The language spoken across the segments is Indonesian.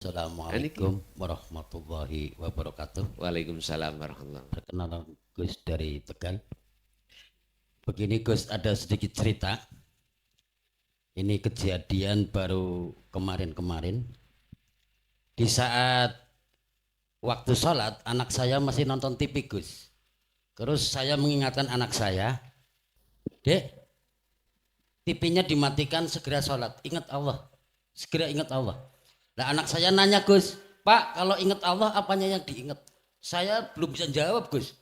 Assalamualaikum warahmatullahi wabarakatuh. Waalaikumsalam warahmatullahi wabarakatuh. Perkenalan Gus dari Tegal. Begini Gus, ada sedikit cerita. Ini kejadian baru kemarin-kemarin. Di saat waktu sholat, anak saya masih nonton TV Gus. Terus saya mengingatkan anak saya, Dek, TV-nya dimatikan, segera sholat. Ingat Allah, segera ingat Allah. Nah anak saya nanya Gus, Pak kalau ingat Allah apanya yang diingat? Saya belum bisa jawab Gus.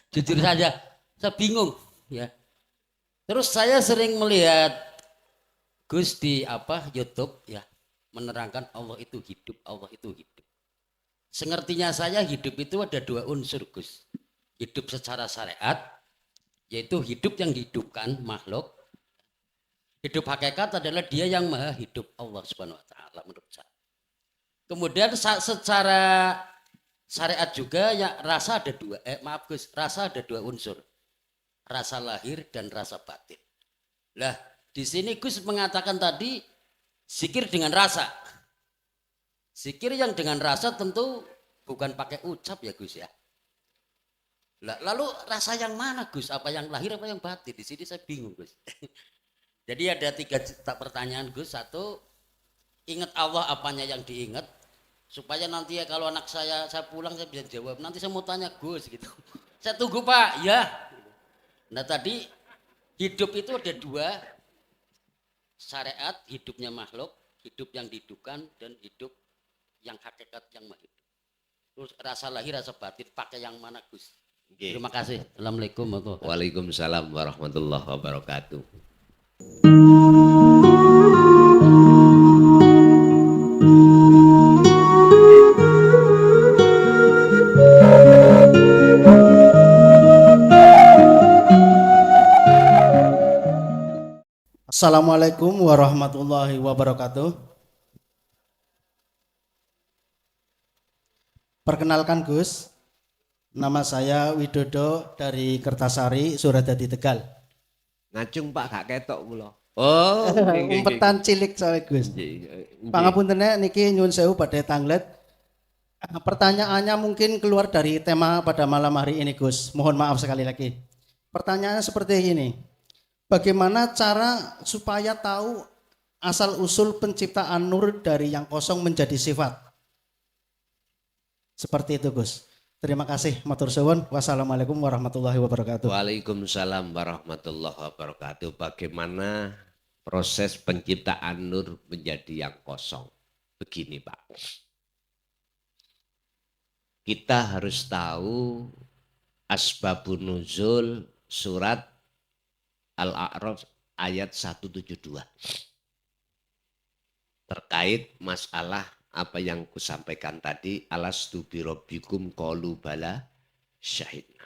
Jujur saja, saya bingung ya. Terus saya sering melihat Gus di YouTube ya, menerangkan Allah itu hidup, Allah itu hidup. Sengertinya saya hidup itu ada dua unsur Gus. Hidup secara syariat, yaitu hidup yang dihidupkan makhluk. Hidup hakikat adalah dia yang maha hidup, Allah Subhanahu wa taala menurut saya. Kemudian secara syariat juga ya rasa ada dua, maaf Gus, rasa ada dua unsur. Rasa lahir dan rasa batin. Lah, di sini Gus mengatakan tadi zikir dengan rasa. Zikir yang dengan rasa tentu bukan pakai ucap ya Gus ya. Lah, lalu rasa yang mana Gus? Apa yang lahir apa yang batin? Di sini saya bingung Gus. Jadi ada tiga pertanyaan Gus. Satu, ingat Allah apanya yang diingat supaya nanti ya kalau anak saya pulang saya bisa jawab. Nanti saya mau tanya Gus gitu. Saya tunggu Pak, ya. Nah tadi hidup itu ada dua, syariat hidupnya makhluk, hidup yang dihidupkan dan hidup yang hakikat yang hidup. Terus rasa lahir rasa batin pakai yang mana Gus? Terima kasih. Assalamualaikum warahmatullahi wabarakatuh. Waalaikumsalam warahmatullahi wabarakatuh. Assalamualaikum warahmatullahi wabarakatuh. Perkenalkan Gus, nama saya Widodo dari Kertasari, Suradadi, Tegal. Ngacung Pak gak ketok kula. Oh, Umpetan cilik soalnya Gus. Pangapuntennya niki nyuwun sewu badhe tanglet. Pertanyaannya mungkin keluar dari tema pada malam hari ini Gus. Mohon maaf sekali lagi. Pertanyaannya seperti ini. Bagaimana cara supaya tahu asal usul penciptaan nur dari yang kosong menjadi sifat? Seperti itu Gus. Terima kasih matur suwun. Wassalamualaikum warahmatullahi wabarakatuh. Waalaikumsalam warahmatullahi wabarakatuh. Bagaimana proses penciptaan nur menjadi yang kosong? Begini Pak. Kita harus tahu asbabun nuzul surat Al-A'raf ayat 172. Terkait masalah apa yang kusampaikan tadi, alastu birabbikum qalu bala syahidna.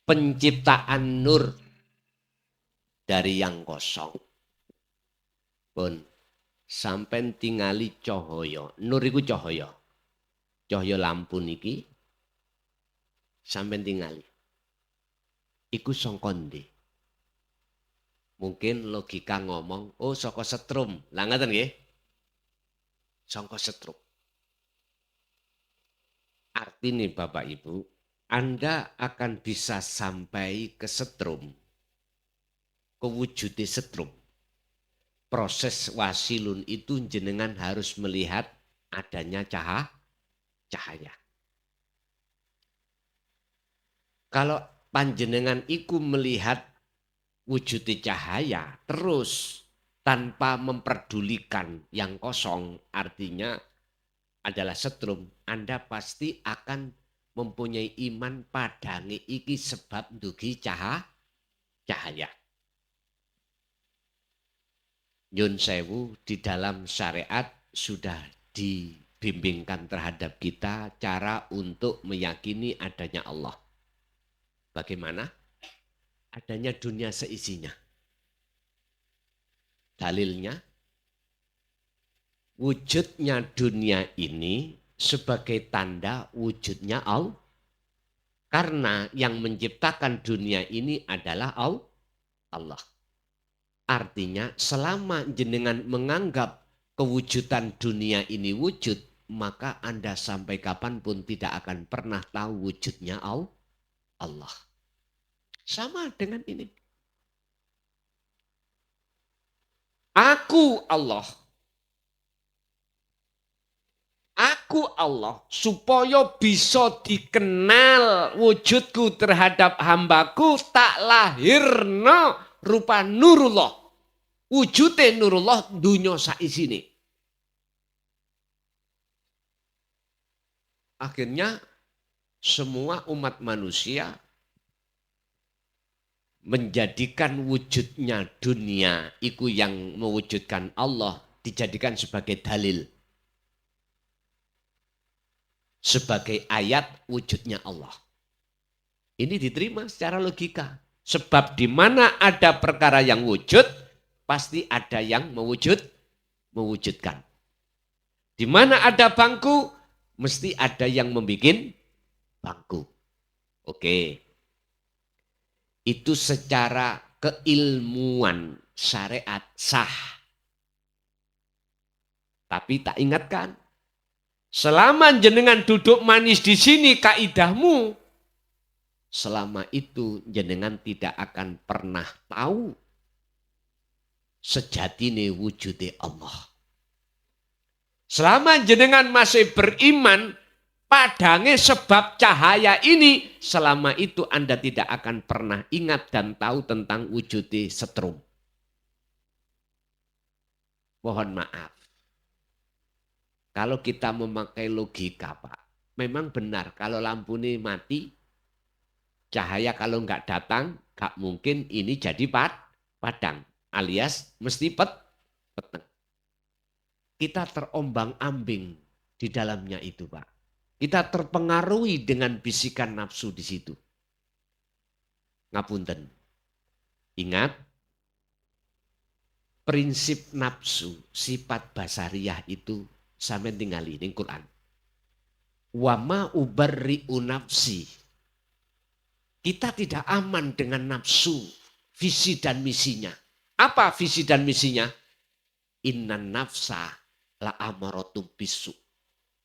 Penciptaan nur dari yang kosong. Pun sampai tingali cahaya. Nur iku cahaya. Cahaya lampu niki sampai tingali. Iku saka ndi? Mungkin logika ngomong, oh saka setrum. Lah ngaten nggih? Saka setrum. Artinya Bapak Ibu, Anda akan bisa sampai ke setrum, ke wujud setrum. Proses wasilun itu jenengan harus melihat adanya cahaya. Kalau panjenengan iku melihat wujud cahaya terus tanpa memperdulikan yang kosong, artinya adalah setrum, Anda pasti akan mempunyai iman padange iki sebab ndugi cahaya. Nyun sewu, di dalam syariat sudah dibimbingkan terhadap kita cara untuk meyakini adanya Allah. Bagaimana? Adanya dunia seisinya. Dalilnya, wujudnya dunia ini sebagai tanda wujudnya Allah. Karena yang menciptakan dunia ini adalah Allah. Artinya selama jenengan menganggap kewujudan dunia ini wujud, maka Anda sampai kapanpun tidak akan pernah tahu wujudnya Allah. Sama dengan ini. Aku Allah. Aku Allah, supaya bisa dikenal wujudku terhadap hambaku, tak lahirno rupa nurullah. Wujudnya nurullah dunya saisine. Akhirnya semua umat manusia menjadikan wujudnya dunia, itu yang mewujudkan Allah, dijadikan sebagai dalil. Sebagai ayat wujudnya Allah. Ini diterima secara logika. Sebab di mana ada perkara yang wujud, pasti ada yang mewujudkan. Di mana ada bangku, mesti ada yang membuat bangku. Oke. Itu secara keilmuan syariat sah. Tapi tak ingatkan, selama jenengan duduk manis di sini kaidahmu, selama itu jenengan tidak akan pernah tahu sejatine wujude Allah. Selama jenengan masih beriman, padange sebab cahaya ini, selama itu Anda tidak akan pernah ingat dan tahu tentang wujude setrum. Mohon maaf. Kalau kita memakai logika, Pak, memang benar kalau lampu ini mati, cahaya kalau nggak datang, nggak mungkin ini jadi padang, alias mesti peteng. Kita terombang-ambing di dalamnya itu, Pak. Kita terpengaruhi dengan bisikan nafsu di situ. Ngapunten. Ingat, prinsip nafsu, sifat basariyah itu sampai tinggali di Quran. Wa ma ubarri'u nafsi. Kita tidak aman dengan nafsu, visi dan misinya. Apa visi dan misinya? Innan nafsa la amaratum bisu.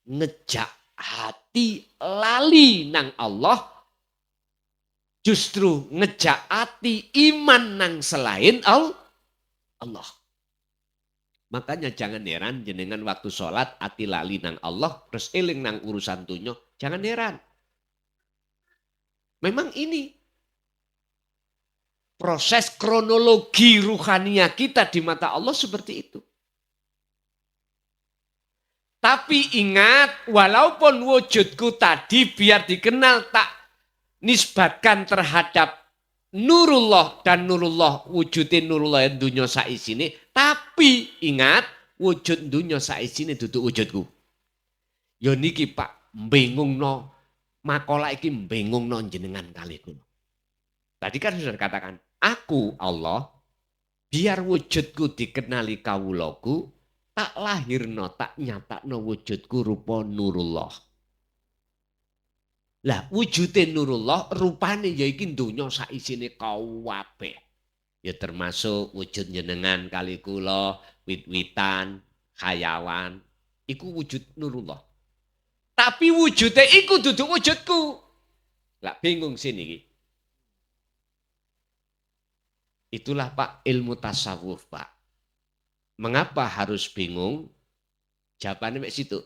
Ngejak hati lali nang Allah, justru ngejak hati iman nang selain Allah. Makanya jangan heran jenengan waktu sholat hati lali nang Allah, terus eling nang urusan dunya. Jangan heran. Memang ini proses kronologi ruhania kita di mata Allah seperti itu. Tapi ingat, walaupun wujudku tadi biar dikenal tak nisbatkan terhadap Nurullah dan Nurullah wujudin Nurullah yang dunia saisini, tapi ingat wujud dunia saisini duduk wujudku. Ya niki Pak, bingung no, makola iki bingung no jenengan kali kulo. Tadi kan sudah katakan, aku Allah, biar wujudku dikenali kawulaku, tak lahirno, tak nyatakno wujudku rupa Nurullah. Lah wujudin Nurullah rupane ya iki donya saisine kabeh. Ya termasuk wujud jenengan kali kula, wit-witan, hayawan, iku wujud Nurullah. Tapi wujudnya iku duduk wujudku. Lah bingung sini iki. Itulah Pak ilmu tasawuf, Pak. Mengapa harus bingung? Jawabannya mek situ.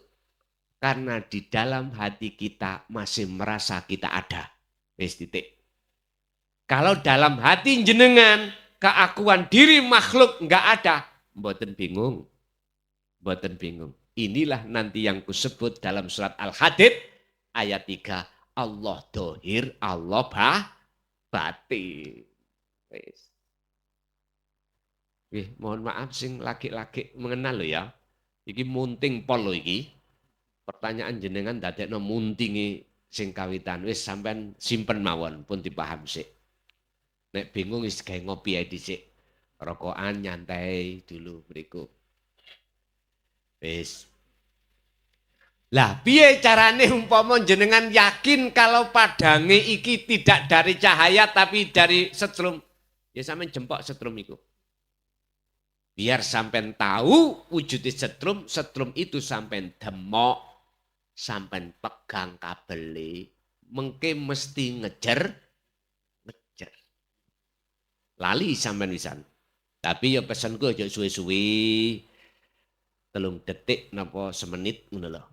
Karena di dalam hati kita masih merasa kita ada. Wis titik. Kalau dalam hati jenengan keakuan diri makhluk enggak ada, mboten bingung. Mboten bingung. Inilah nanti yang kusebut dalam surat Al-Hadid ayat 3. Allah dohir, Allah batin. Wis. Mohon maaf sing laki-laki mengenal lo ya. Iki munting pol lo iki. Pertanyaan jenengan dadekno muntingi sing kawitan. Wis sampean simpen mawon pun dipaham sik. Nek bingung wis gawe ngopi ae dhisik. Rokokan nyantai dulu berikut. Wis. Lah piye carane umpama jenengan yakin kalau padange iki tidak dari cahaya tapi dari setrum. Ya sampean jempok setrum iku. Biar sampean tahu wujudnya setrum itu sampean demok, sampean pegang kabeli, mengke mesti ngejer. Lali sampean wisan. Tapi ya pesanku aja suwe-suwe. 3 detik napa semenit ngono lho.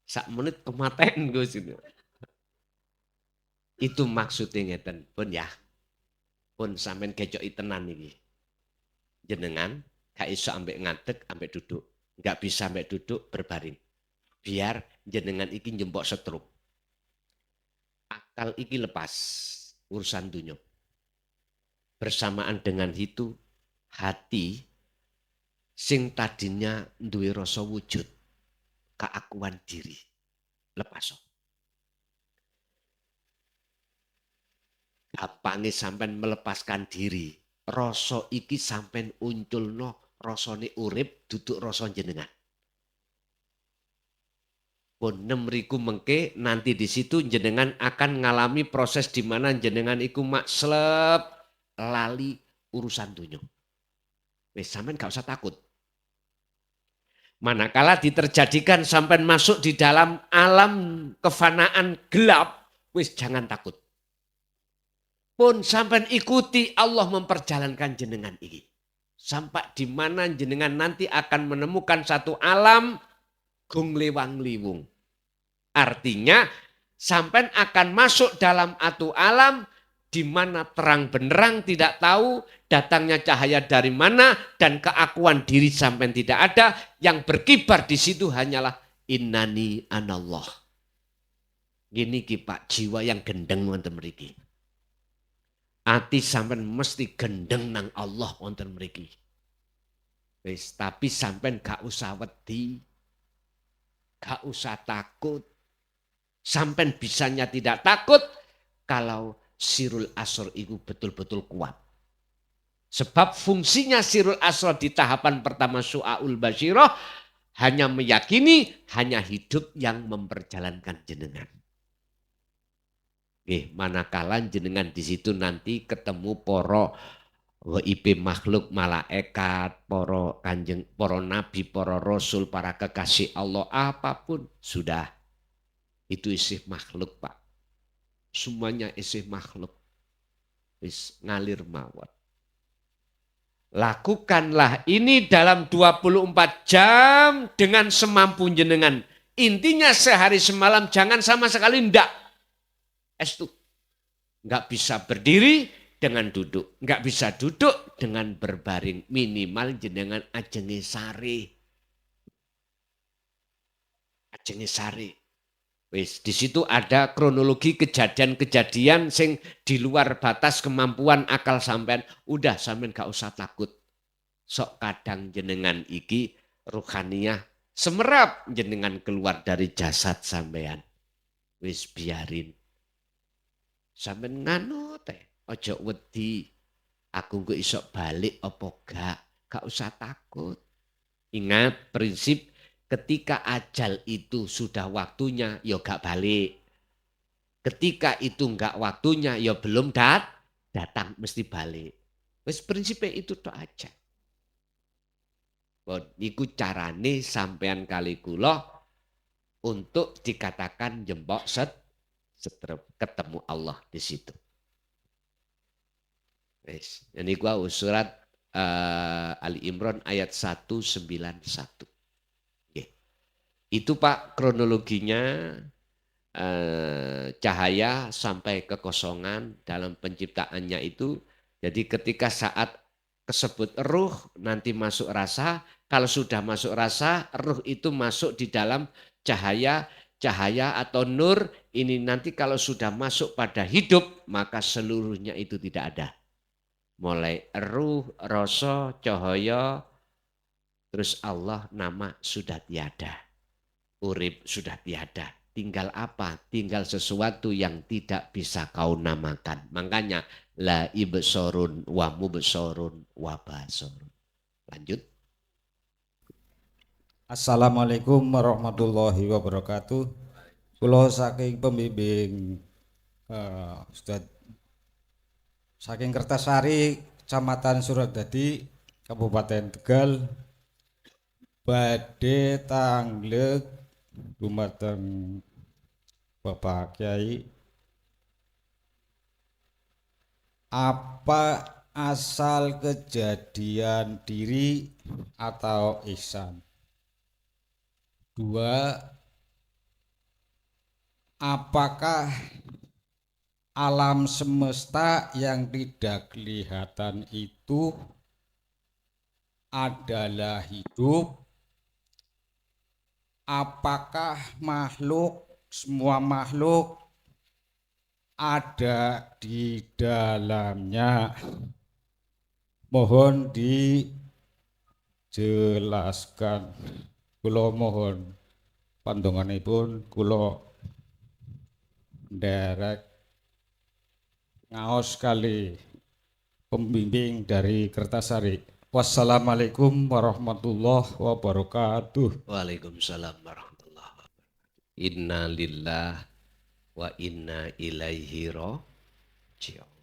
Sak menit kematen Gus itu. Itu maksudnya ngeten pun ya. Pun sampean kecoki tenan iki. Jenengan gak iso ambek ngadeg ambek duduk. Enggak bisa ambek duduk berbaring. Biar jenengan iki njempok setrum. Akal iki lepas urusan dunia. Bersamaan dengan itu hati sing tadinya duwe rasa wujud keakuan diri lepas. Gampangnya sampean melepaskan diri. Rasa iki sampean unculno rasane urip duduk rasa jenengan. Pun nemriku mengke nanti di situ jenengan akan ngalami proses di mana jenengan iku makslep lali urusan dunia. Wes sampean gak usah takut. Manakala diterjadikan sampai masuk di dalam alam kefanaan gelap, wis jangan takut. Pun sampai ikuti Allah memperjalankan jenengan ini. Sampai di mana jenengan nanti akan menemukan satu alam gung lewang liwung. Artinya sampai akan masuk dalam atu alam di mana terang benerang tidak tahu datangnya cahaya dari mana dan keakuan diri sampai tidak ada, yang berkibar di situ hanyalah innani anallah. Gini ki Pak, jiwa yang gendeng wonten mriki. Ati sampean mesti gendeng nang Allah wonten mriki. Wis, tapi sampean gak usah wedi. Gak usah takut. Sampean bisanya tidak takut kalau sirul asr itu betul-betul kuat. Sebab fungsinya sirul asr di tahapan pertama su'aul basyirah hanya meyakini, hanya hidup yang memperjalankan jenengan. Manakala jenengan di situ nanti ketemu poro WIP makhluk malaikat, poro kanjeng, poro nabi, poro rasul, para kekasih Allah, apapun sudah. Itu isi makhluk Pak. Semuanya isi makhluk. Wis ngalir mawon. Lakukanlah ini dalam 24 jam dengan semampu jenengan. Intinya sehari semalam jangan sama sekali ndak. Estu. Enggak bisa berdiri dengan duduk. Enggak bisa duduk dengan berbaring. Minimal jenengan ajenge sare. Ajenge sare. Wis, di situ ada kronologi kejadian-kejadian sing di luar batas kemampuan akal sampean. Udah sampean gak usah takut. Sok kadang jenengan iki ruhaniyah semerap jenengan keluar dari jasad sampean. Wis biarin. Sampean nganu teh, ojo wedi. Aku kok iso balik apa gak? Gak usah takut. Ingat prinsip ketika ajal itu sudah waktunya, ya gak balik. Ketika itu enggak waktunya, ya belum datang, mesti balik. Wes prinsipnya itu tok aja. Bon, iku carane sampean kali kula untuk dikatakan jempok setrum ketemu Allah di situ. Wes, ini gua surat Ali Imran ayat 191. Itu Pak kronologinya cahaya sampai kekosongan dalam penciptaannya itu. Jadi ketika saat tersebut ruh nanti masuk rasa. Kalau sudah masuk rasa, ruh itu masuk di dalam cahaya atau nur. Ini nanti kalau sudah masuk pada hidup, maka seluruhnya itu tidak ada. Mulai ruh, rasa, cahaya, terus Allah nama sudah tiada. Urip sudah tiada. Tinggal apa? Tinggal sesuatu yang tidak bisa kau namakan. Makanya la ibsorun wa mubsorun wa basorun. Lanjut. Assalamualaikum warahmatullahi wabarakatuh. Kula saking pembimbing Ustaz saking Kertasari Kecamatan Suradadi, Kabupaten Tegal, badhe tanglek dumateng Bapak Kiai, apa asal kejadian diri atau ihsan? 2, apakah alam semesta yang tidak kelihatan itu adalah hidup? Apakah semua makhluk ada di dalamnya? Mohon dijelaskan. Kula mohon pandonganipun kula nderek ngaos kali pembimbing dari Kertasari. Wassalamualaikum warahmatullahi wabarakatuh. Waalaikumsalam warahmatullahi wabarakatuh. Inna lillah wa inna ilaihi raji'un.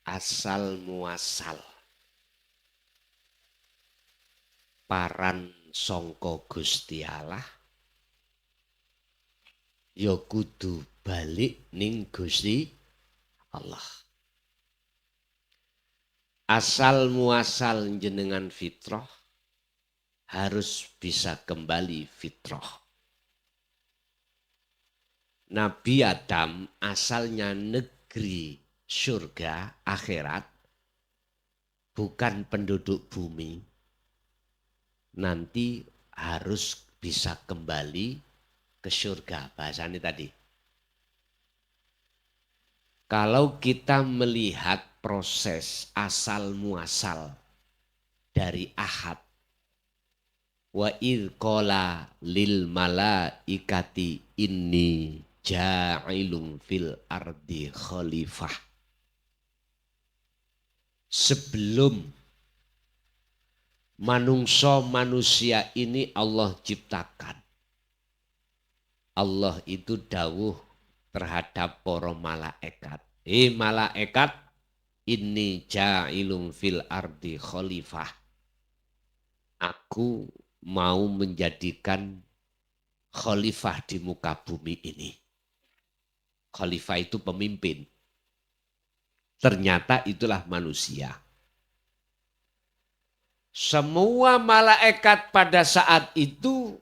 Asal muasal paran sangka Gusti Allah ya kudu balik ning Gusti Allah. Asal muasal jenengan fitrah harus bisa kembali fitrah. Nabi Adam asalnya negeri surga akhirat, bukan penduduk bumi. Nanti harus bisa kembali ke surga, bahasanya tadi. Kalau kita melihat proses asal muasal dari Ahad, wa idh qala lil malaikati inni ja'ilun fil ardi khalifah. Sebelum manusia ini Allah ciptakan, Allah itu dawuh terhadap para malaikat. Malaikat, inni ja'ilun fil ardi khalifah. Aku mau menjadikan khalifah di muka bumi ini. Khalifah itu pemimpin. Ternyata itulah manusia. Semua malaikat pada saat itu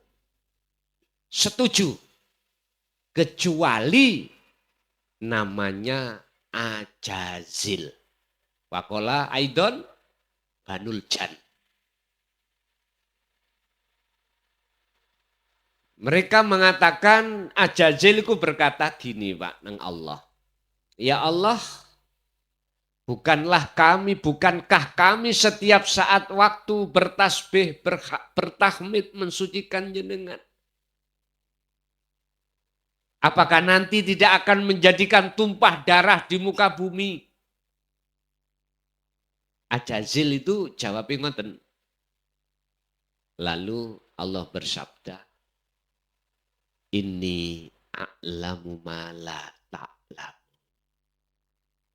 setuju. Kecuali namanya Ajazil. Wakola Aidon Banul Jan. Mereka mengatakan, Ajazil itu berkata gini Pak, nang Allah. Ya Allah, bukankah kami setiap saat waktu bertasbih, bertahmid, mensucikan jenengan? Apakah nanti tidak akan menjadikan tumpah darah di muka bumi? Ajazil itu jawabnya ngoten. Lalu Allah bersabda, Inni a'lamu ma la ta'lam.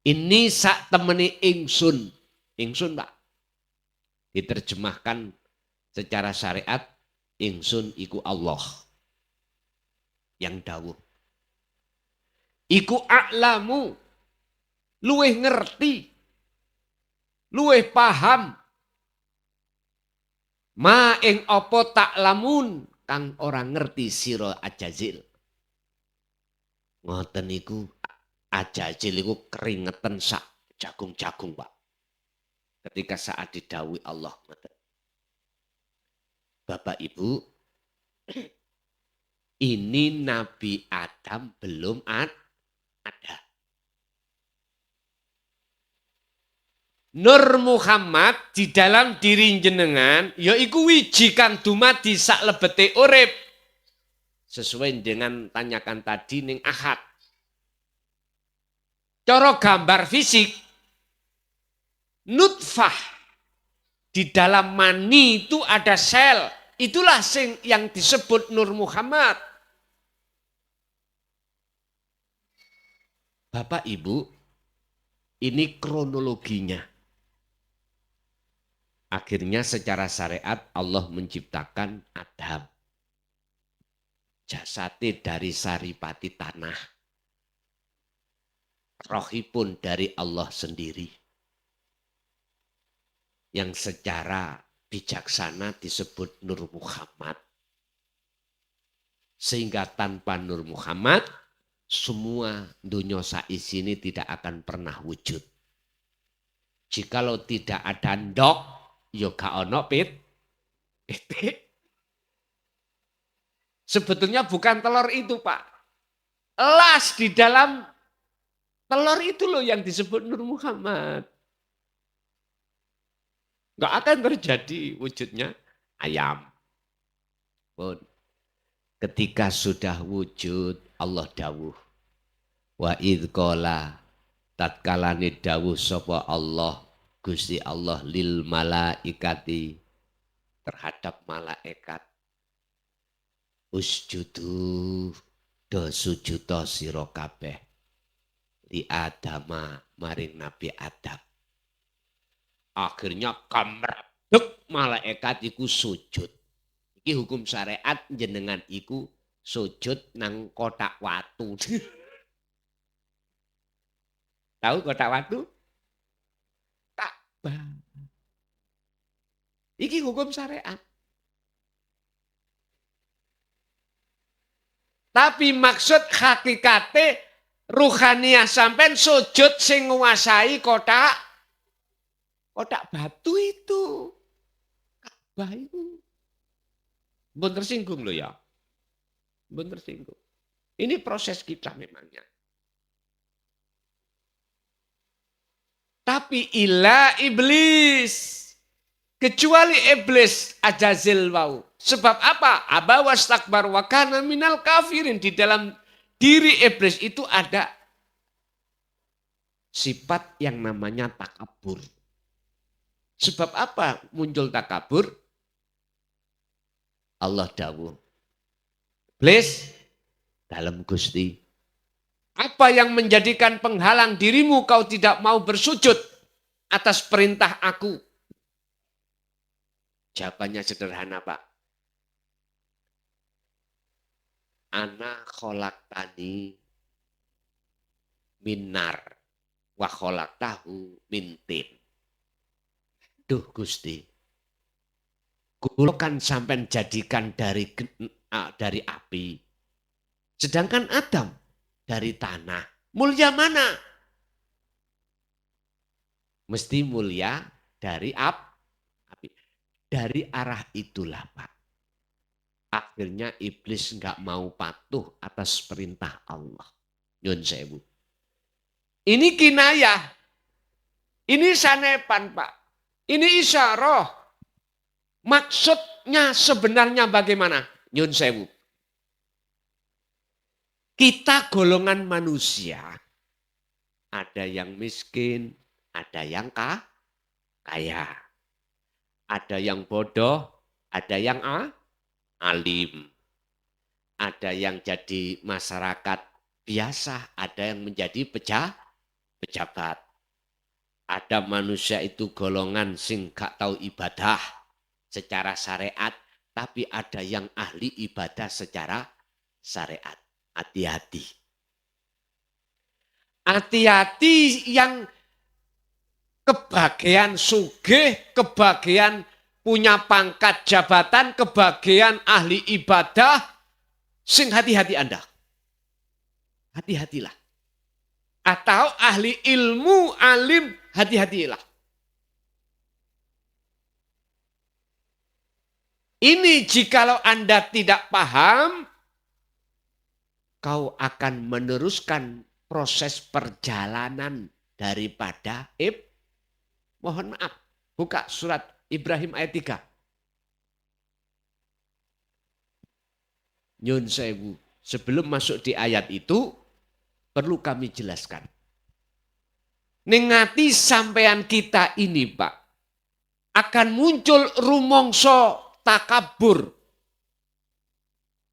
Ini sak temeni ingsun. Ingsun Pak. Diterjemahkan secara syariat, ingsun iku Allah. Yang dawuh. Iku a'lamu. Luweh ngerti. Luweh paham. Ma ing apa ta'lamun. Kang orang ngerti sira Ajazil. Ngoten iku Ajazil iku keringetan sak jagung-jagung Pak. Ketika saat didhawuhi Allah ngoten. Bapak Ibu, ini Nabi Adam belum ada. Nur Muhammad di dalam diri jenengan yaiku wiji kang dumadi sak lebete urip. Sesuai dengan tanyakan tadi ning Ahad. Cara gambar fisik nutfah di dalam mani itu ada sel. Itulah yang disebut Nur Muhammad. Bapak Ibu, ini kronologinya. Akhirnya secara syariat Allah menciptakan Adam. Jasate dari saripati tanah. Rohipun dari Allah sendiri. Yang secara bijaksana disebut Nur Muhammad. Sehingga tanpa Nur Muhammad, semua dunia saisi ini tidak akan pernah wujud. Jikalau tidak ada ndok, ya gak ono pitik. Sebetulnya bukan telur itu, Pak. Elas di dalam telur itu loh yang disebut Nur Muhammad. Gak akan terjadi wujudnya ayam. Pun. Ketika sudah wujud, Allah dawuh. Wa idh qala tatkalane dawuh sapa Allah, Gusti Allah lil malaikati terhadap malaikat. Usjudu do sujuda sira kabeh li Adama maring Nabi Adam. Akhirnya kamrebek malaikat iku sujud. Iki hukum syariat jenengan iku sujud nang kotak watu. Tahu kotak watu? Ka'bah. Iki hukum syariat. Tapi maksud hakikate ruhaniyah sampean sujud sing nguasai kotak batu itu. Ka'bah itu. Mbon tersinggung loh ya. Mbon tersinggung. Ini proses kita memangnya. Tapi ila iblis. Kecuali iblis ajazil wau. Sebab apa? Aba wastakbar wa kana minal kafirin. Di dalam diri iblis itu ada sifat yang namanya takabur. Sebab apa muncul takabur? Allah dawuh. Iblis dalam Gusti. Apa yang menjadikan penghalang dirimu kau tidak mau bersujud atas perintah aku? Jawabannya sederhana, Pak. Ana kholaqtani minar wa kholaqtahu min tin. Duh Gusti. Kulo kan sampai jadikan dari api. Sedangkan Adam dari tanah. Mulia mana? Mesti mulia dari api. Dari arah itulah, Pak. Akhirnya iblis nggak mau patuh atas perintah Allah. Nyun sewu. Ini kinayah. Ini sanepan, Pak. Ini isyarah. Maksudnya sebenarnya bagaimana? Nyun sewu. Kita golongan manusia. Ada yang miskin, ada yang kaya. Ada yang bodoh, ada yang alim. Ada yang jadi masyarakat biasa, ada yang menjadi pejabat. Ada manusia itu golongan sing gak tahu ibadah secara syariat, tapi ada yang ahli ibadah secara syariat. Hati-hati. Hati-hati yang kebagian sugih, kebagian punya pangkat jabatan, kebagian ahli ibadah, sing hati-hati Anda. Hati-hatilah. Atau ahli ilmu, alim, hati-hatilah. Ini jikalau Anda tidak paham, kau akan meneruskan proses perjalanan daripada mohon maaf, buka surat Ibrahim ayat 3. Nyun sewu, sebelum masuk di ayat itu, perlu kami jelaskan. Ningati sampean kita ini, Pak, akan muncul rumongso takabur.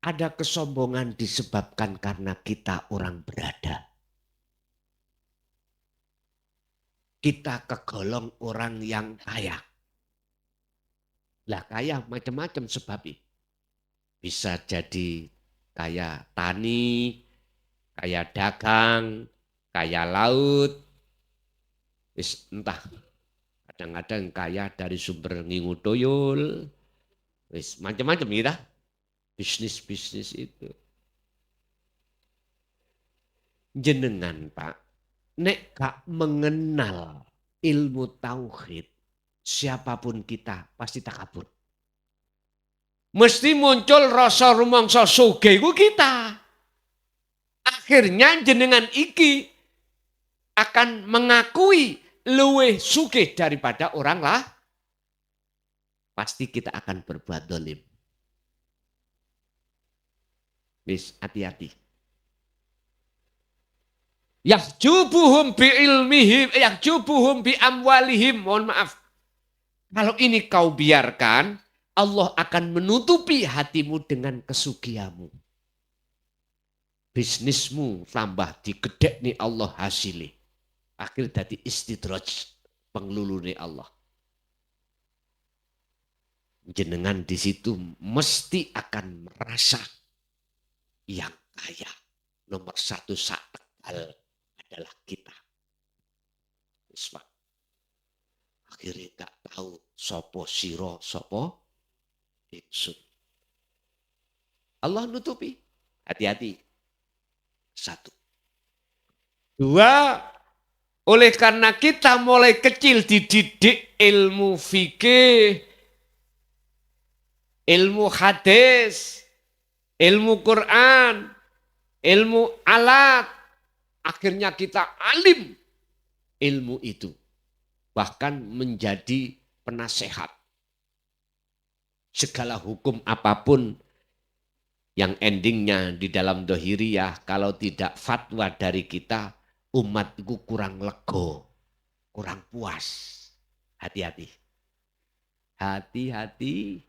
Ada kesombongan disebabkan karena kita orang berada. kita kegolong orang yang kaya. Lah kaya macam-macam sebabnya. Bisa jadi kaya tani, kaya dagang, kaya laut. Entah, kadang-kadang kaya dari sumber ngingu toyol. Macam-macam gitu. Bisnis-bisnis itu. Jenengan Pak, nek gak mengenal ilmu tauhid, siapapun kita pasti takabur. Mesti muncul rasa rumangsa sugih ku kita. Akhirnya jenengan iki akan mengakui luwih sugih daripada orang lah. Pasti kita akan berbuat dolim. Wis hati-hati. Yahjubuhum bi ilmihim, yahjubuhum bi amwalihim. Mohon maaf. Kalau ini kau biarkan, Allah akan menutupi hatimu dengan kesugihanmu. Bisnismu tambah digedek nih Allah hasilnya. Akhir dadi istidraj penglulu nih Allah. Jenengan di situ mesti akan merasa yang kaya. Nomor satu saat Tegal adalah kita. Isma. Akhirnya gak tahu sopo siro, sopo ingsun. Allah nutupi. Hati-hati. Satu. Dua, oleh karena kita mulai kecil dididik ilmu fikih, ilmu hadis, ilmu Quran, ilmu alat, akhirnya kita alim ilmu itu. Bahkan menjadi penasehat. Segala hukum apapun yang endingnya di dalam dohiriyah, kalau tidak fatwa dari kita, umat itu kurang lego, kurang puas. Hati-hati. Hati-hati.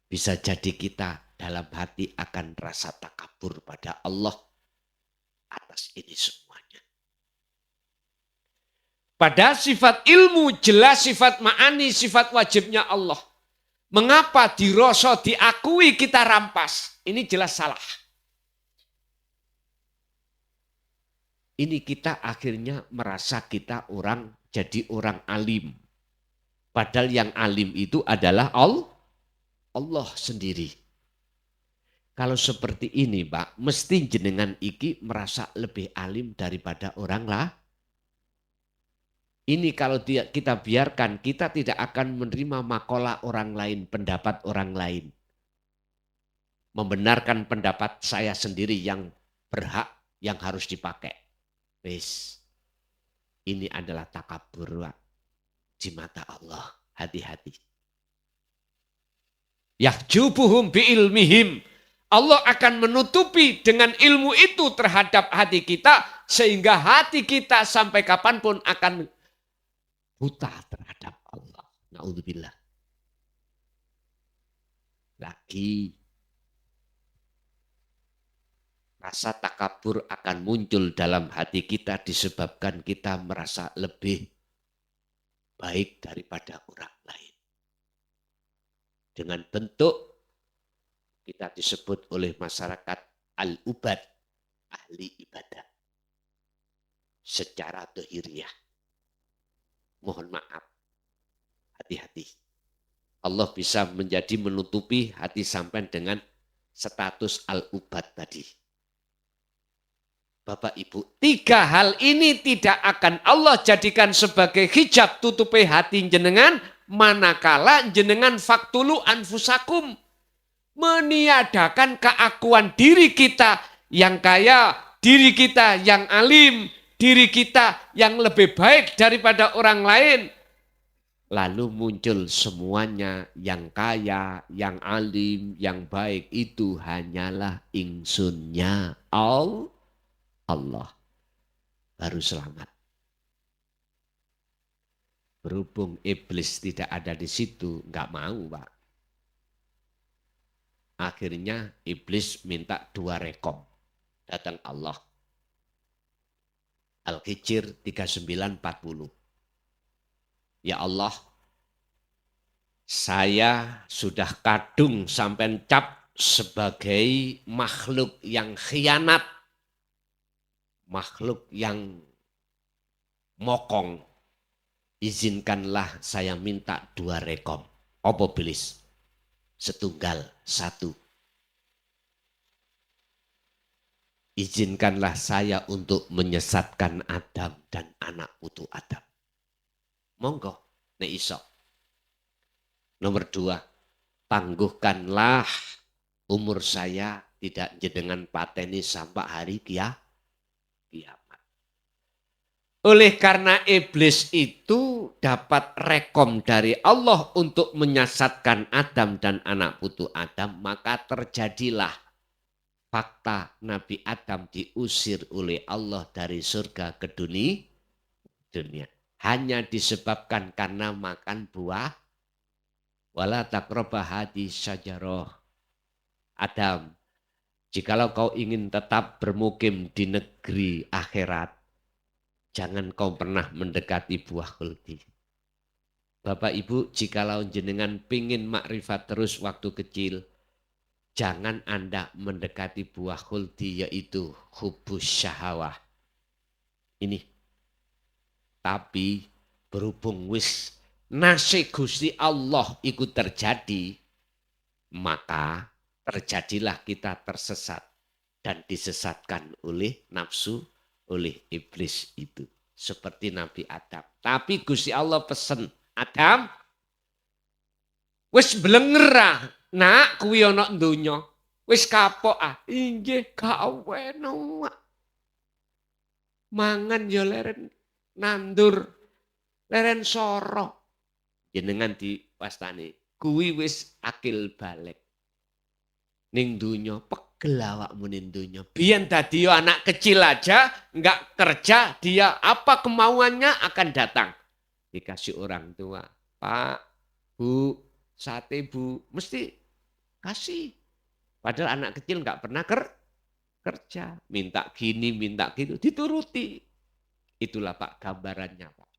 Bisa jadi kita dalam hati akan rasa takabur pada Allah atas ini semuanya. Pada sifat ilmu jelas sifat ma'ani, sifat wajibnya Allah. Mengapa dirasa diakui kita rampas? Ini jelas salah. Ini kita akhirnya merasa kita jadi orang alim. Padahal yang alim itu adalah Allah sendiri. Kalau seperti ini Pak, mesti jenengan iki merasa lebih alim daripada orang lah. Ini kalau kita biarkan, kita tidak akan menerima makalah orang lain, pendapat orang lain. Membenarkan pendapat saya sendiri yang berhak, yang harus dipakai. Wis, ini adalah takabur di mata Allah. Hati-hati. Yahjubuhum bi ilmihim. Allah akan menutupi dengan ilmu itu terhadap hati kita, sehingga hati kita sampai kapanpun akan buta terhadap Allah. Na'udzubillah. Lagi rasa takabur akan muncul dalam hati kita disebabkan kita merasa lebih baik daripada orang lain. Dengan bentuk kita disebut oleh masyarakat al-ubad, ahli ibadah. Secara dohiriyah. Mohon maaf, hati-hati. Allah bisa menjadi menutupi hati sampai dengan status al-ubad tadi. Bapak Ibu, 3 hal ini tidak akan Allah jadikan sebagai hijab tutupi hati jenengan, manakala jenengan faktulu anfusakum. Meniadakan keakuan diri kita yang kaya, diri kita yang alim, diri kita yang lebih baik daripada orang lain. Lalu muncul semuanya yang kaya, yang alim, yang baik itu hanyalah ingsunnya Allah. Baru selamat. Berhubung iblis tidak ada di situ, nggak mau Pak. Akhirnya iblis minta 2 rekom. Datang Allah. Al-Hijr 39:40. Ya Allah, saya sudah kadung sampai cap sebagai makhluk yang khianat, makhluk yang mokong. Izinkanlah saya minta 2 rekom. Apa belis? Setunggal, 1. Izinkanlah saya untuk menyesatkan Adam dan anak putu Adam. Monggo, nek iso. Nomor 2, tangguhkanlah umur saya tidak jenengan pateni sampai hari kiamat. Oleh karena iblis itu dapat rekom dari Allah untuk menyesatkan Adam dan anak putu Adam, maka terjadilah fakta Nabi Adam diusir oleh Allah dari surga ke dunia. Hanya disebabkan karena makan buah. Wala taqrabah hadis syajarah. Adam, jikalau kau ingin tetap bermukim di negeri akhirat, jangan kau pernah mendekati buah khuldi. Bapak Ibu, jikalau jenengan pingin makrifat terus waktu kecil, jangan Anda mendekati buah khuldi, yaitu hubus syahawah. Ini. Tapi berhubung wis nasi Gusti Allah ikut terjadi, maka terjadilah kita tersesat dan disesatkan oleh nafsu, oleh iblis itu. Seperti Nabi Adam. Tapi Gusti Allah pesen, Adam, wis blenger nak kuwi ana donya. Wis kapok inggih gak weno. Mangan ya leren nandur, leren soro. Jenengan diwastani, kuwi wis akil balik. Ning donya pegel awakmu ning donya. Biyen dadi anak kecil aja enggak kerja, dia apa kemauannya akan datang. Dikasih orang tua, Pak, Bu, sate Bu, mesti kasih. Padahal anak kecil enggak pernah kerja, minta gini, minta gitu, dituruti. Itulah Pak gambarannya Pak.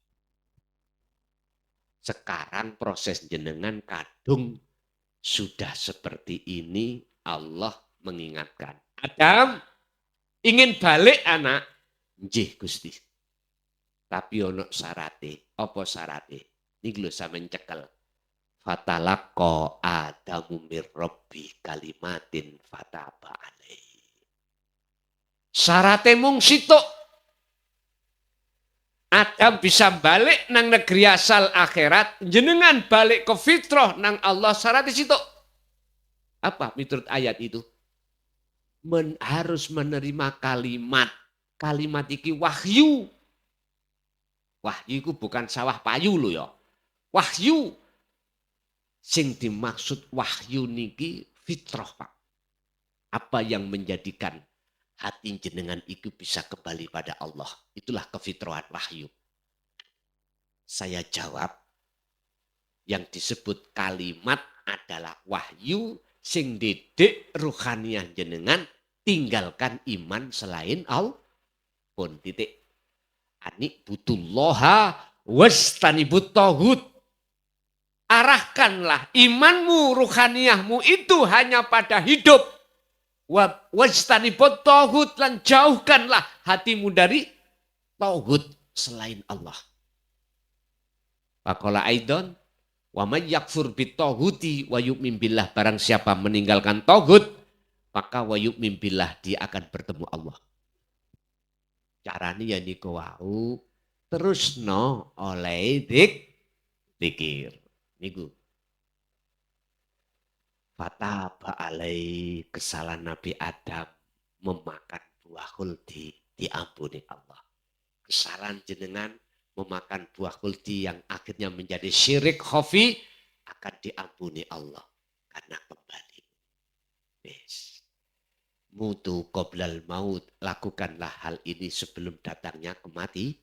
Sekarang proses jenengan kadung sudah seperti ini, Allah mengingatkan. Adam, ingin balik anak? Nggih Gusti. Tapi ono syarate. Apa syarate? Niki lho sampeyan cekel. Fatalaqqa Adamu mir Rabbi kalimatin fataba alaihi. Syarate mung situk. Adam bisa balik nang negeri asal akhirat, jenengan balik ke fitrah nang Allah syarat di situ. Apa menurut ayat itu? Harus menerima kalimat. Kalimat iki wahyu. Wahyu itu bukan sawah payu lo ya. Wahyu. Sing dimaksud wahyu niki fitrah Pak. Apa yang menjadikan hati jenengan itu bisa kembali pada Allah. Itulah kefitrahan wahyu. Saya jawab, yang disebut kalimat adalah wahyu sing didik ruhaniah jenengan, tinggalkan iman selain Allah. Pun titik. Anik butullaha wastanibut tauhid. Arahkanlah imanmu, ruhaniahmu itu hanya pada hidup. Wastanibut tauhid, dan jauhkanlah hatimu dari tauhid selain Allah. Faqala aidon wa may yakfur bitauhidi wa yu'min billah, barang siapa meninggalkan tauhid maka wa yu'min billah, dia akan bertemu Allah. Caranya ya niku wau, terusno oleh zikir niku. Fataba alai, kesalahan Nabi Adam memakan buah khuldi diampuni Allah. Kesalahan jenengan memakan buah khuldi yang akhirnya menjadi syirik khafi akan diampuni Allah karena kembali. Yes. Mutu qoblal maut, lakukanlah hal ini sebelum datangnya kematian.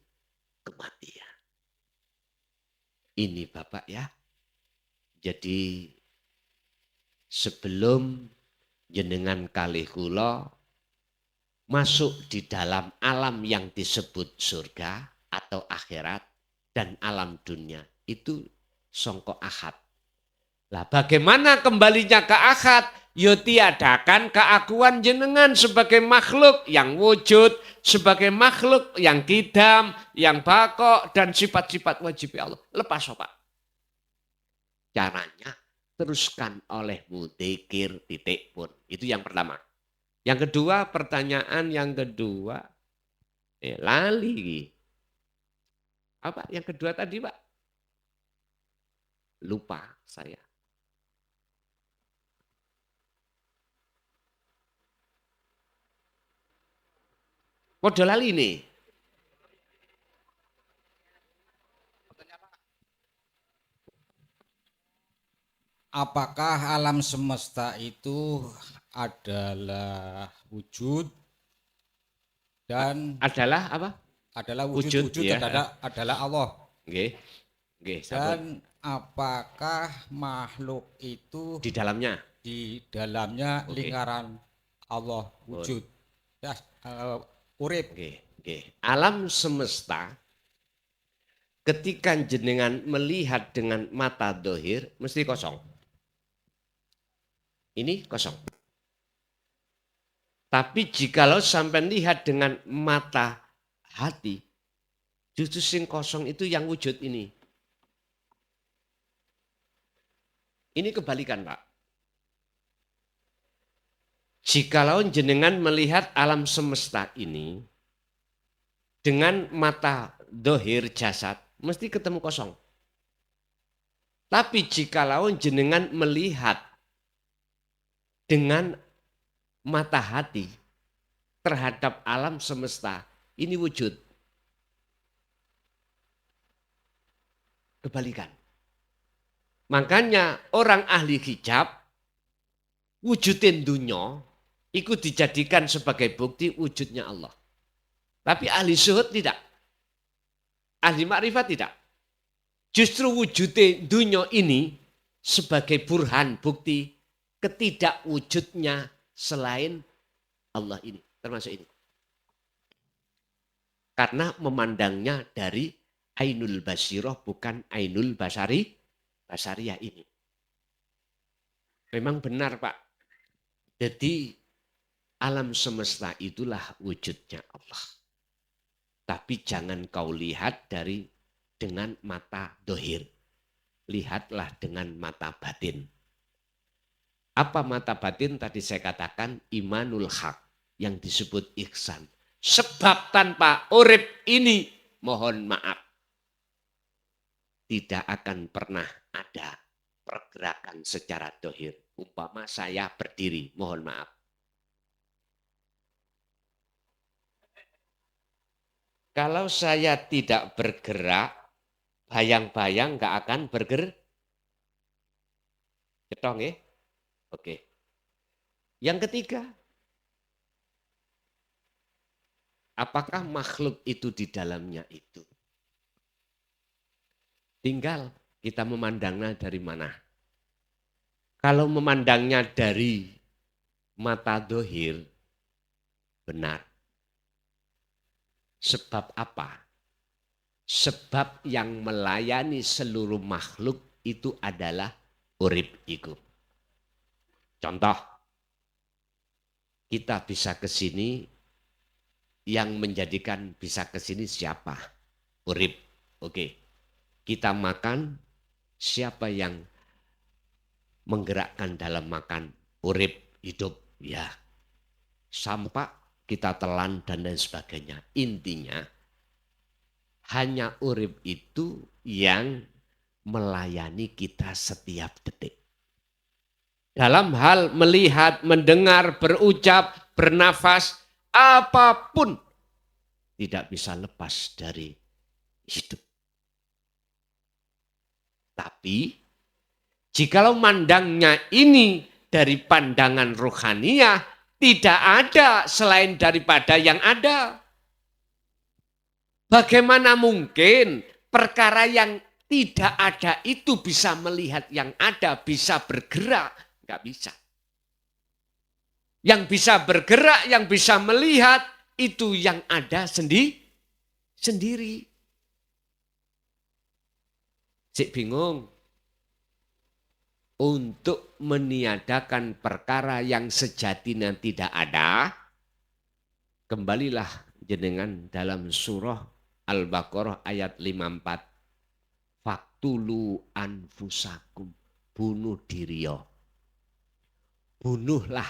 Ini Bapak ya. Jadi sebelum jenengan kalih kula masuk di dalam alam yang disebut surga atau akhirat dan alam dunia itu songko ahad. Lah bagaimana kembalinya ke akad? Yo tiadakan keakuan jenengan sebagai makhluk yang wujud, sebagai makhluk yang kidam, yang bakok, dan sifat-sifat wajib Allah. Lepas Pak. Caranya teruskan oleh mudzikir titik pun. Itu yang pertama. Yang kedua, pertanyaan yang kedua. Lali. Apa yang kedua tadi Pak? Lupa saya. Podo lali nih. Apakah alam semesta itu adalah wujud dan Adalah apa? adalah Wujud, wujud ya. adalah Allah? Nggih. Nggih, Dan apakah makhluk itu di dalamnya. di dalamnya Oke. lingkaran Allah wujud? Ya, urip. Nggih. Alam semesta ketika jenengan melihat dengan mata dohir mesti kosong. Ini kosong. Tapi jikalau sampai lihat dengan mata hati, justru sing kosong itu yang wujud ini. Ini kebalikan Pak. Jikalau jenengan melihat alam semesta ini dengan mata dohir jasad, mesti ketemu kosong. Tapi jikalau jenengan melihat dengan mata hati terhadap alam semesta, ini wujud. Kebalikan. Makanya orang ahli hijab wujudin dunya itu dijadikan sebagai bukti wujudnya Allah. Tapi ahli zuhud tidak. Ahli makrifat tidak. Justru wujudin dunya ini sebagai burhan bukti ketidakwujudnya selain Allah ini. Termasuk ini. Karena memandangnya dari ainul basiroh bukan ainul basariyah ini. Memang benar Pak. Jadi alam semesta itulah wujudnya Allah. Tapi jangan kau lihat dengan mata dohir. Lihatlah dengan mata batin. Apa mata batin? Tadi saya katakan imanul haq yang disebut ihsan. Sebab tanpa urip ini mohon maaf. Tidak akan pernah ada pergerakan secara dohir. Umpama saya berdiri, mohon maaf. Kalau saya tidak bergerak, bayang-bayang nggak akan bergerak. Ketong ya? Oke. Yang ketiga, apakah makhluk itu di dalamnya itu? Tinggal kita memandangnya dari mana. Kalau memandangnya dari mata dohir, benar. Sebab apa? Sebab yang melayani seluruh makhluk itu adalah urip iku. Contoh, kita bisa ke sini, yang menjadikan bisa ke sini siapa? Urip. Oke. Kita makan, siapa yang menggerakkan dalam makan? Urip, hidup, ya. Sampah, kita telan dan lain sebagainya. Intinya hanya urip itu yang melayani kita setiap detik. Dalam hal melihat, mendengar, berucap, bernafas, apapun tidak bisa lepas dari hidup. Tapi jikalau mandangnya ini dari pandangan rohaniah, tidak ada selain daripada yang ada. Bagaimana mungkin perkara yang tidak ada itu bisa melihat yang ada, bisa bergerak? Enggak bisa. Yang bisa bergerak, yang bisa melihat, itu yang ada sendiri. Cik bingung. Untuk meniadakan perkara yang sejatinya tidak ada, kembalilah jenengan dalam surah Al-Baqarah ayat 54. Faktulu anfusakum. Bunuh diriyo. Bunuhlah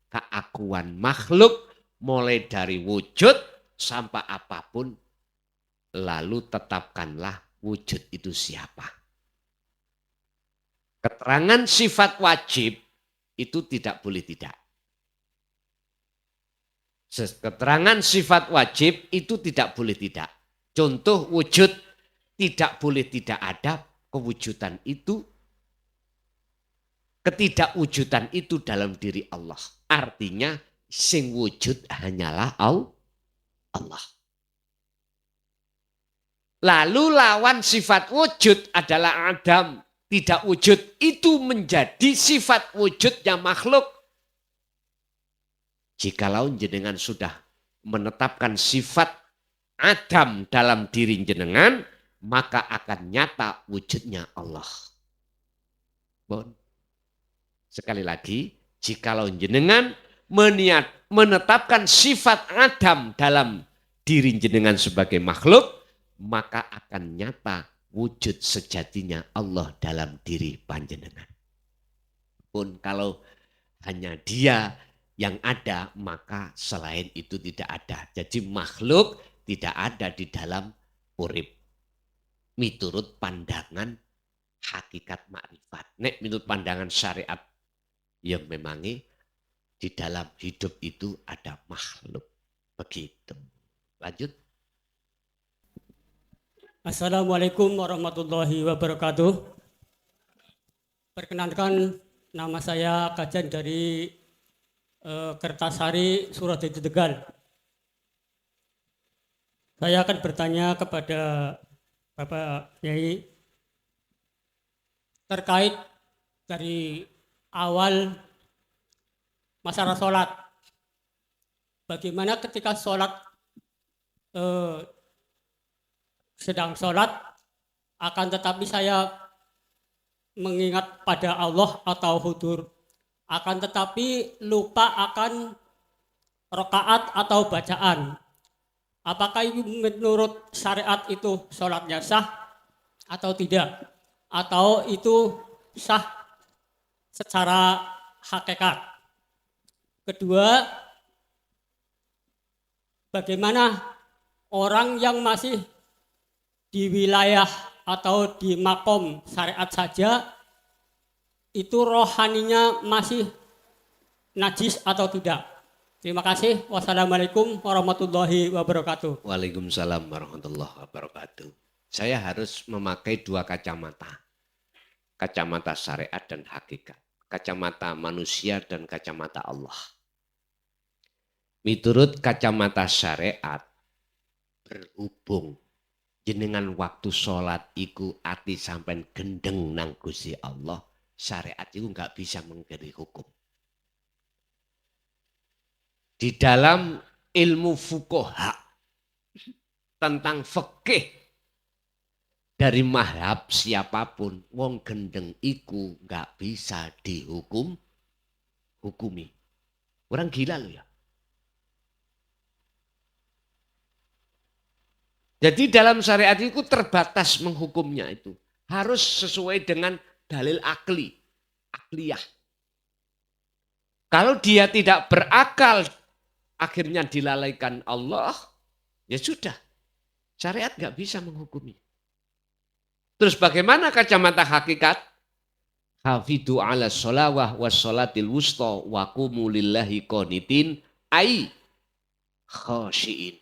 keakuan makhluk mulai dari wujud sampai apapun. Lalu tetapkanlah wujud itu siapa. Keterangan sifat wajib itu tidak boleh tidak. Keterangan sifat wajib itu tidak boleh tidak. Contoh wujud tidak boleh tidak ada kewujudan itu. Ketidakwujudan itu dalam diri Allah. Artinya sing wujud hanyalah Allah. Lalu lawan sifat wujud adalah Adam. Tidak wujud itu menjadi sifat wujudnya makhluk. Jikalau jenengan sudah menetapkan sifat Adam dalam diri jenengan, maka akan nyata wujudnya Allah. Bon. Sekali lagi, jikalau jenengan menetapkan sifat Adam dalam diri jenengan sebagai makhluk, maka akan nyata wujud sejatinya Allah dalam diri panjenengan. Pun kalau hanya dia yang ada, maka selain itu tidak ada. Jadi makhluk tidak ada di dalam urip. Miturut pandangan hakikat makrifat. Nek menurut pandangan syariat yang memangi di dalam hidup itu ada makhluk. Begitu. Lanjut. Assalamualaikum warahmatullahi wabarakatuh. Perkenalkan, nama saya Kajan dari Kertasari, Suradadi, Tegal. Saya akan bertanya kepada Bapak Yai terkait dari awal masalah sholat. Bagaimana ketika sholat sedang sholat, akan tetapi saya mengingat pada Allah atau hudur, akan tetapi lupa akan rakaat atau bacaan. Apakah menurut syariat itu sholatnya sah atau tidak? Atau itu sah secara hakikat? Kedua, bagaimana orang yang masih di wilayah atau di makom syariat saja itu rohaninya masih najis atau tidak? Terima kasih. Wassalamualaikum warahmatullahi wabarakatuh. Waalaikumsalam warahmatullahi wabarakatuh. Saya harus memakai dua kacamata. Kacamata syariat dan hakikat. Kacamata manusia dan kacamata Allah. Miturut kacamata syariat, berhubung jenengan waktu sholat iku ati sampai gendeng nang Gusti Allah, syariat itu nggak bisa memberi hukum. Di dalam ilmu fuqaha tentang fikih dari mazhab siapapun, wong gendeng iku nggak bisa hukumi. Orang gila loh ya. Jadi dalam syariat itu terbatas menghukumnya itu. Harus sesuai dengan dalil akliyah. Kalau dia tidak berakal, akhirnya dilalaikan Allah, ya sudah. Syariat nggak bisa menghukumi. Terus bagaimana kacamata hakikat? Hafidhu ala sholawah was sholatil wusta wa qumu lillahi qanitin ai khashiin.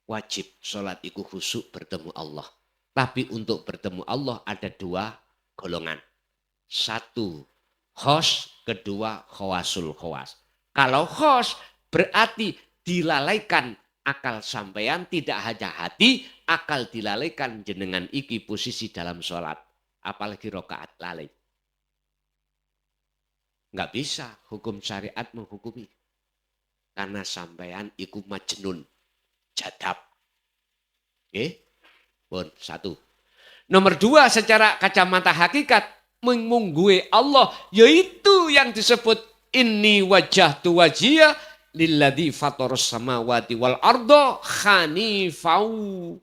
Wajib sholat itu khusyuk bertemu Allah. Tapi untuk bertemu Allah ada dua golongan. Satu khos, kedua khawasul khawas. Kalau khos berarti dilalaikan akal sampean, tidak hanya hati, akal dilalaikan jenengan iki posisi dalam sholat. Apalagi rokaat lalai. Enggak bisa hukum syariat menghukumi. Karena sampean iku majnun, jadab. Oke? Pun satu. Nomor dua, secara kacamata hakikat, mengunggui Allah, yaitu yang disebut inni wajjahtu wajhiya lilladzi fataras samawati wal arda hanifau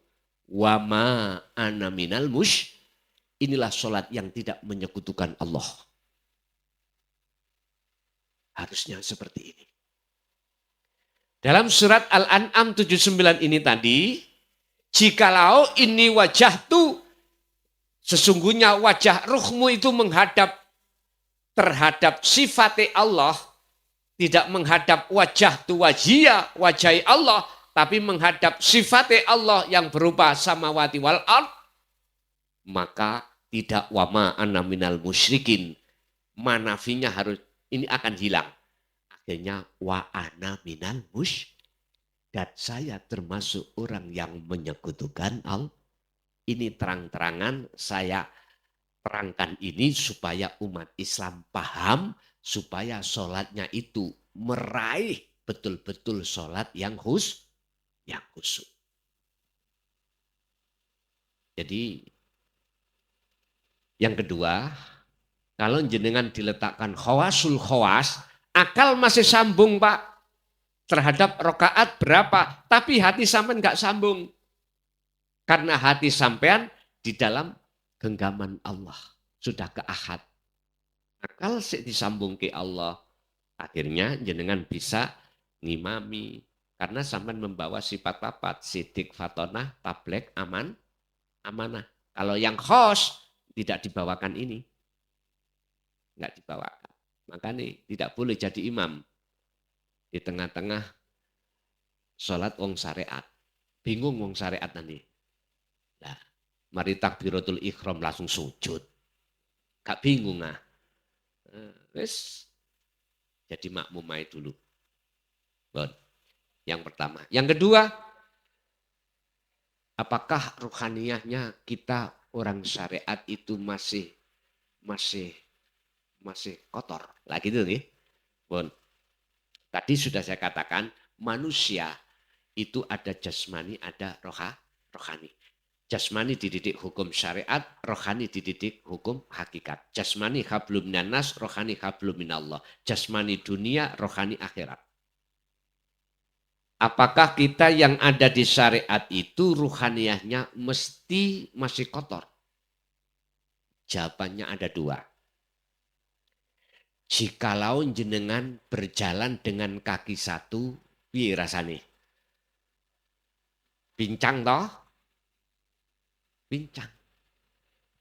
wa ma ana minal musyrikin. Inilah sholat yang tidak menyekutukan Allah. Harusnya seperti ini. Dalam surat Al-An'am 79 ini tadi, jikalau ini wajah tu, sesungguhnya wajah ruhmu itu menghadap terhadap sifat Allah, tidak menghadap wajah tu wajhiya, wajah Allah, tapi menghadap sifat Allah yang berupa samawati wal ard, maka tidak wama ana minal musyrikin. Manafinya harus ini akan hilang. Akhirnya wa ana minal dan saya termasuk orang yang menyekutukan Allah. Ini terang-terangan saya terangkan ini supaya umat Islam paham, supaya sholatnya itu meraih betul-betul sholat yang khusyuk. Jadi yang kedua, kalau jenengan diletakkan khawasul khawas, akal masih sambung Pak terhadap rokaat berapa, tapi hati sampean nggak sambung. Karena hati sampean di dalam genggaman Allah, sudah ke ahad. Akal sih disambung ke Allah, akhirnya jenengan bisa ngimami. Karena sampean membawa sifat papat, sidik, fatonah, tablek, amanah. Kalau yang khos tidak dibawakan ini. Enggak dibawakan. Makanya tidak boleh jadi imam. Di tengah-tengah sholat wong syariat. Bingung wong syariat nanti. Nah, mari takbiratul ikhram langsung sujud. Gak bingung ah. Wes jadi makmumai dulu. Bon. Yang pertama. Yang kedua, apakah ruhaniyahnya kita orang syariat itu masih kotor? Lah gitu nih. Bon. Tadi sudah saya katakan manusia itu ada jasmani, ada rohani. Jasmani dididik hukum syariat, rohani dididik hukum hakikat. Jasmani hablum minan-nas, rohani hablum minallah. Jasmani dunia, rohani akhirat. Apakah kita yang ada di syariat itu ruhaniyahnya mesti masih kotor? Jawabannya ada dua. Jikalau jenengan berjalan dengan kaki satu, piye rasane? Pincang toh? Pincang.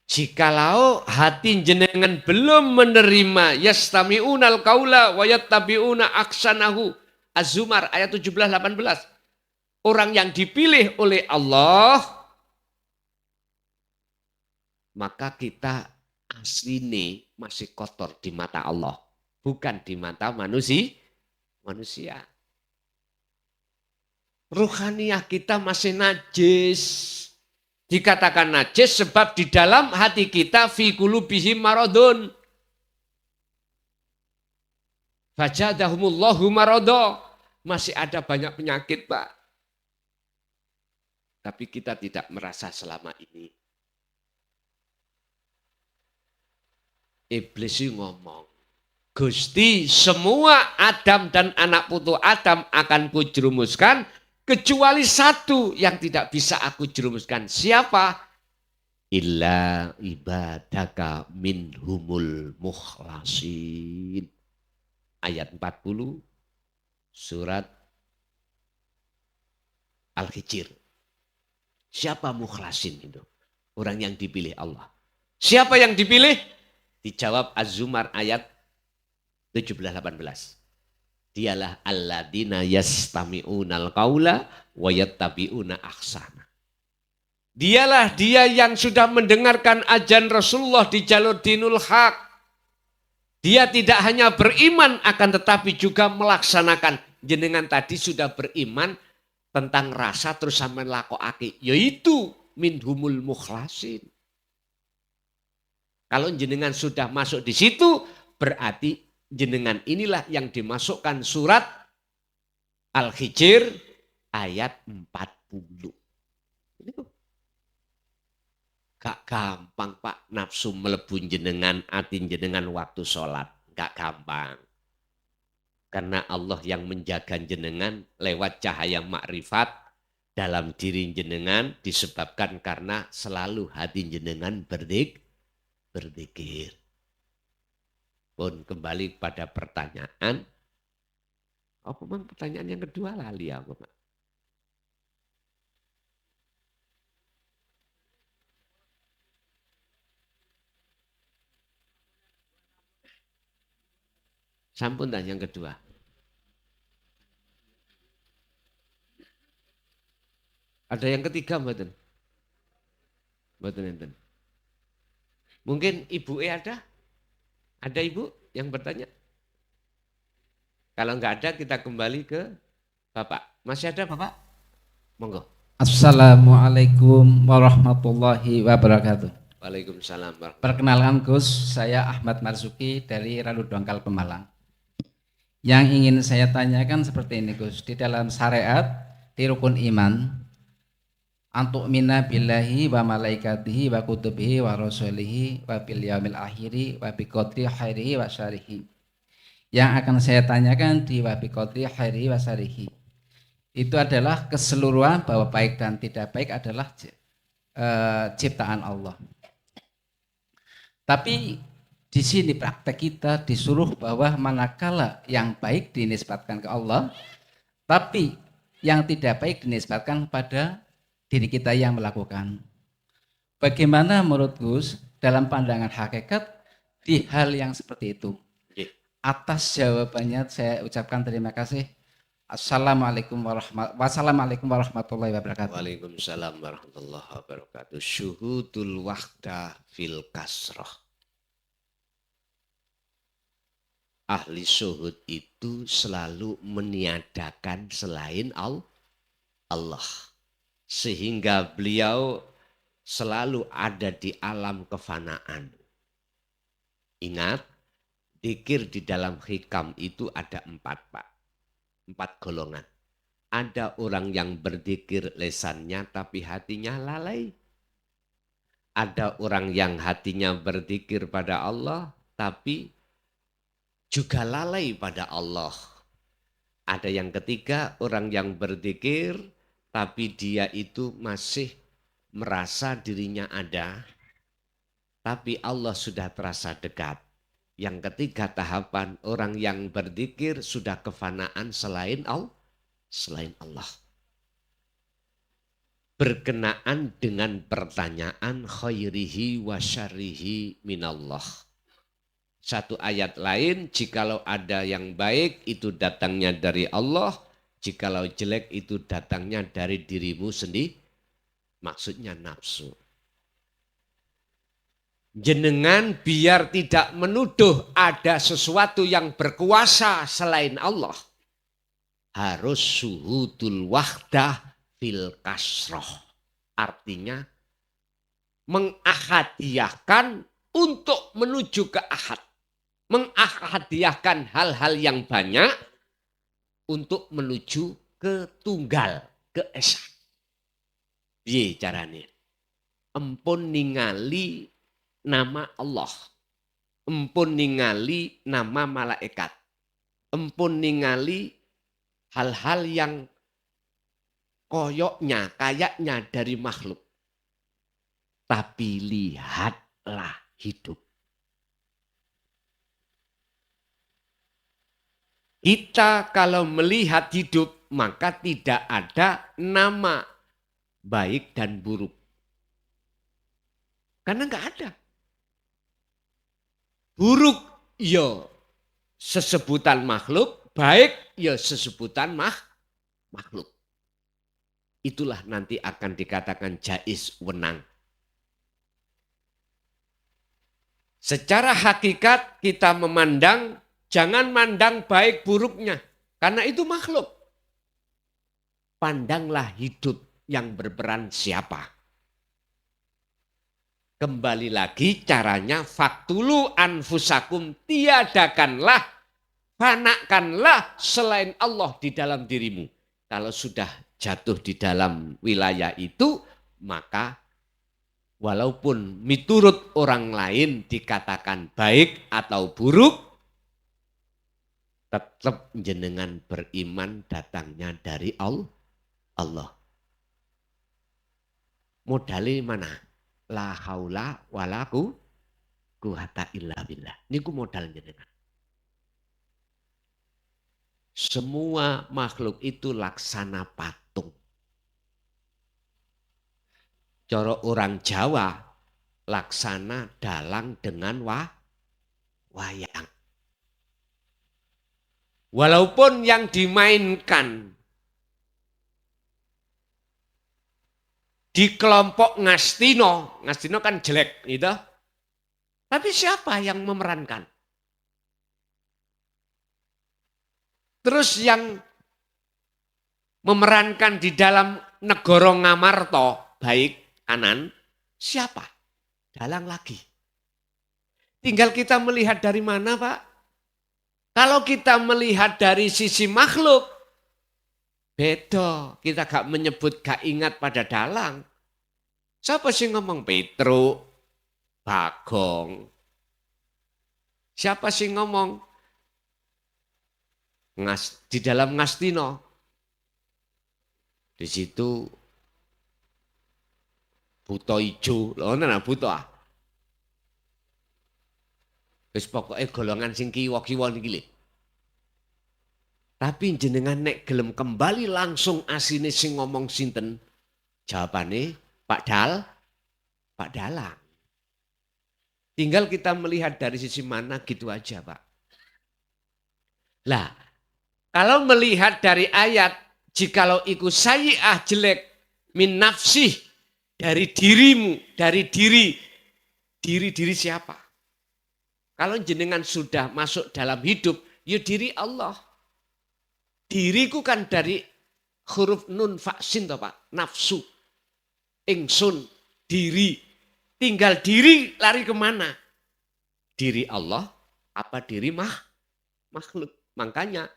Jikalau hati jenengan belum menerima yastami'unal qaula wa yattabi'una aksanahu. Az-Zumar ayat 17-18. Orang yang dipilih oleh Allah, maka kita asline masih kotor di mata Allah. Bukan di mata manusia. Ruhaniyah kita masih najis. Dikatakan najis sebab di dalam hati kita fi qulubihim maradun. Fajadahumullahu maradha. Masih ada banyak penyakit, Pak. Tapi kita tidak merasa selama ini. Iblis ngomong, Gusti, semua Adam dan anak putu Adam akan kujerumuskan, kecuali satu yang tidak bisa aku jerumuskan. Siapa? Illa ibadaka minhumul mukhlasin. Ayat 40. Surat Al-Hijr. Siapa mukhlasin itu? Orang yang dipilih Allah. Siapa yang dipilih? Dijawab Az-Zumar ayat 17-18. Dialah alladzina yastami'unal qaula wa yattabi'una ahsana. Dialah dia yang sudah mendengarkan ajan Rasulullah di jalur dinul haq. Dia tidak hanya beriman akan tetapi juga melaksanakan. Jenengan tadi sudah beriman tentang rasa terus sampai lakokake, yaitu minhumul mukhlasin. Kalau jenengan sudah masuk di situ berarti jenengan inilah yang dimasukkan surat Al-Hijr ayat 40. Ini kok gak gampang Pak nafsu melebu jenengan, ati jenengan waktu sholat. Gak gampang. Karena Allah yang menjaga jenengan lewat cahaya makrifat dalam diri jenengan disebabkan karena selalu hati jenengan berzikir. Pun kembali pada pertanyaan. Apa memang pertanyaan yang kedua lali aku Pak? Sampun dan yang kedua. Ada yang ketiga mboten? Mboten enten. Mungkin ibu ada? Ada ibu yang bertanya? Kalau enggak ada kita kembali ke Bapak. Masih ada Bapak? Monggo. Assalamualaikum warahmatullahi wabarakatuh. Waalaikumsalam warahmatullahi wabarakatuh. Perkenalkan Gus, saya Ahmad Marzuki dari Ralu Dongkal Pemalang. Yang ingin saya tanyakan seperti ini Gus, di dalam syariat, di rukun iman, antuk mina billahi wa malaikatihi wa kutubihi wa rasulihi wa bil yaumil akhiri wa bi qadri khairihi wa syarihi. Yang akan saya tanyakan di wa bi qadri khairihi wa syarihi. Itu adalah keseluruhan bahwa baik dan tidak baik adalah ciptaan Allah. Tapi di sini praktek kita disuruh bahwa manakala yang baik dinisbatkan ke Allah, tapi yang tidak baik dinisbatkan pada diri kita yang melakukan. Bagaimana menurut Gus dalam pandangan hakikat di hal yang seperti itu? Atas jawabannya saya ucapkan terima kasih. Assalamualaikum warahmatullahi wabarakatuh. Waalaikumsalam warahmatullahi wabarakatuh. Syuhudul wahda fil kasrah. Ahli syuhud itu selalu meniadakan selain Allah. Sehingga beliau selalu ada di alam kefanaan. Ingat, dzikir di dalam hikam itu ada 4 Pak. 4 golongan. Ada orang yang berzikir lesannya tapi hatinya lalai. Ada orang yang hatinya berzikir pada Allah tapi juga lalai pada Allah. Ada yang ketiga, orang yang berzikir tapi dia itu masih merasa dirinya ada, tapi Allah sudah terasa dekat. Yang ketiga tahapan, orang yang berzikir sudah kefanaan selain Allah. Berkenaan dengan pertanyaan khairihi wa syarrihi minallah. Satu ayat lain, jikalau ada yang baik itu datangnya dari Allah, jikalau jelek itu datangnya dari dirimu sendiri. Maksudnya nafsu. Jenengan biar tidak menuduh ada sesuatu yang berkuasa selain Allah. Harus syuhudul wahdah fil kasroh. Artinya mengahadiahkan untuk menuju ke ahad. Mengahadiahkan hal-hal yang banyak untuk menuju ke tunggal, ke esa. Piye carane? Empun ningali nama Allah. Empun ningali nama malaikat. Empun ningali hal-hal yang kayaknya dari makhluk. Tapi lihatlah hidup. Kita kalau melihat hidup maka tidak ada nama baik dan buruk. Karena enggak ada. Buruk ya sesebutan makhluk, baik ya sesebutan makhluk. Itulah nanti akan dikatakan jaiz wenang. Secara hakikat kita memandang, jangan mandang baik buruknya, karena itu makhluk. Pandanglah hidup yang berperan siapa. Kembali lagi caranya faktulu anfusakum, tiadakanlah fanakanlah selain Allah di dalam dirimu. Kalau sudah jatuh di dalam wilayah itu, maka walaupun miturut orang lain dikatakan baik atau buruk, tetap jenengan beriman datangnya dari Allah. Modalnya mana? La haula wala quwata illa billah. Niku modal jenengan. Semua makhluk itu laksana patung. Cara orang Jawa laksana dalang dengan wayang. Walaupun yang dimainkan di kelompok Ngastino kan jelek gitu. Tapi siapa yang memerankan? Terus yang memerankan di dalam Negoro Ngamarta, baik kanan, siapa? Dalang lagi. Tinggal kita melihat dari mana, Pak? Kalau kita melihat dari sisi makhluk, beda. Kita gak menyebut, gak ingat pada dalang. Siapa sih ngomong Petruk, Bagong? Siapa sih ngomong di dalam Ngastino? Di situ buto ijo, lho nana buto ah. Wis pokoke golongan sing kiwa-kiwa niki lho. Tapi jenengan nek gelem kembali langsung asine sing ngomong sinten? Jawabane Pak Dalang. Tinggal kita melihat dari sisi mana gitu aja, Pak. Lah, kalau melihat dari ayat, jikalau iku sayyi'ah jelek min nafsih, dari dirimu, dari diri siapa? Kalau jenengan sudah masuk dalam hidup, ya diri Allah. Diriku kan dari huruf nun faksin toh Pak, nafsu, ingsun, diri. Tinggal diri lari kemana? Diri Allah apa diri makhluk? Makanya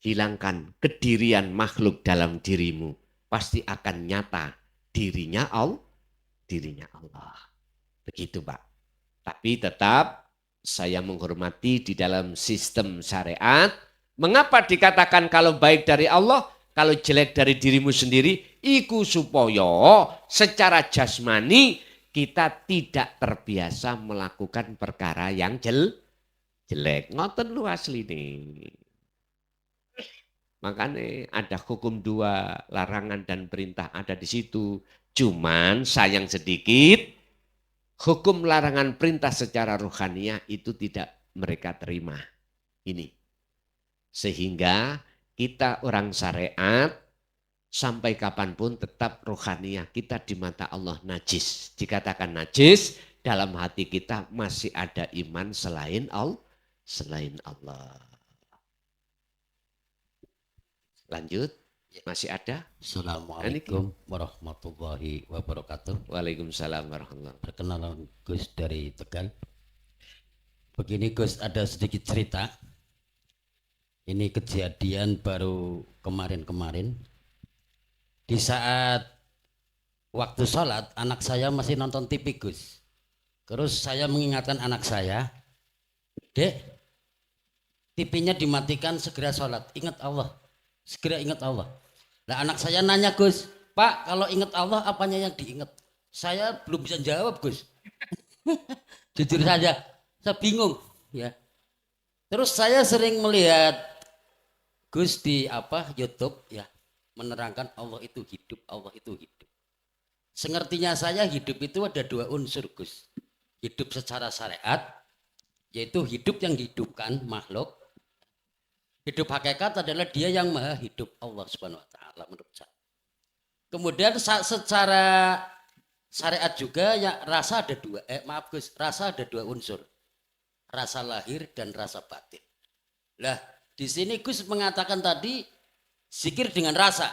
hilangkan kedirian makhluk dalam dirimu. Pasti akan nyata dirinya Allah. Begitu Pak. Tapi tetap saya menghormati di dalam sistem syariat. Mengapa dikatakan kalau baik dari Allah, kalau jelek dari dirimu sendiri? Iku supaya secara jasmani kita tidak terbiasa melakukan perkara yang jelek. Ngoten lu asli nih. Makanya ada hukum dua, larangan dan perintah ada di situ. Cuman sayang sedikit, hukum larangan perintah secara rohaniah itu tidak mereka terima. Ini. Sehingga kita orang syariat sampai kapanpun tetap rohaniah kita di mata Allah najis. Dikatakan najis, dalam hati kita masih ada iman selain Allah. Lanjut, masih ada? Assalamualaikum warahmatullahi wabarakatuh. Waalaikumsalam warahmatullahi wabarakatuh. Perkenalan Gus dari Tegal. Begini Gus, ada sedikit cerita. Ini kejadian baru kemarin-kemarin. Di saat waktu sholat, anak saya masih nonton TV Gus. Terus saya mengingatkan anak saya, Dek, TV-nya dimatikan, segera sholat. Ingat Allah, segera ingat Allah. Nah anak saya nanya Gus, Pak kalau ingat Allah apanya yang diingat? Saya belum bisa jawab Gus. Jujur saja, saya bingung. Ya. Terus saya sering melihat Gus di YouTube ya. Menerangkan Allah itu hidup, Allah itu hidup. Sengertinya saya hidup itu ada dua unsur Gus. Hidup secara syariat, yaitu hidup yang dihidupkan makhluk. Hidup hakikat adalah dia yang maha hidup, Allah Subhanahu wa ta'ala menurut saya. Kemudian secara syariat juga ya rasa ada dua, rasa ada dua unsur. Rasa lahir dan rasa batin. Lah, di sini Gus mengatakan tadi zikir dengan rasa.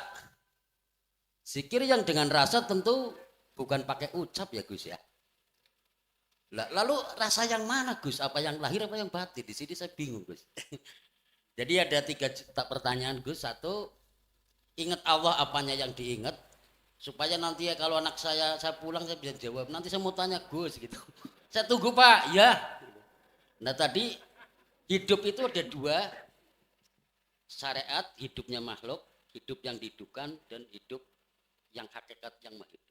Zikir yang dengan rasa tentu bukan pakai ucap ya Gus ya. Lalu rasa yang mana Gus? Apa yang lahir apa yang batin? Di sini saya bingung Gus. Jadi ada 3 pertanyaan Gus. Satu, ingat Allah apanya yang diingat, supaya nanti ya kalau anak saya pulang saya bisa jawab. Nanti saya mau tanya Gus gitu. Saya tunggu Pak, ya. Nah tadi hidup itu ada 2, syariat hidupnya makhluk, hidup yang dihidupkan, dan hidup yang hakikat yang menghidup.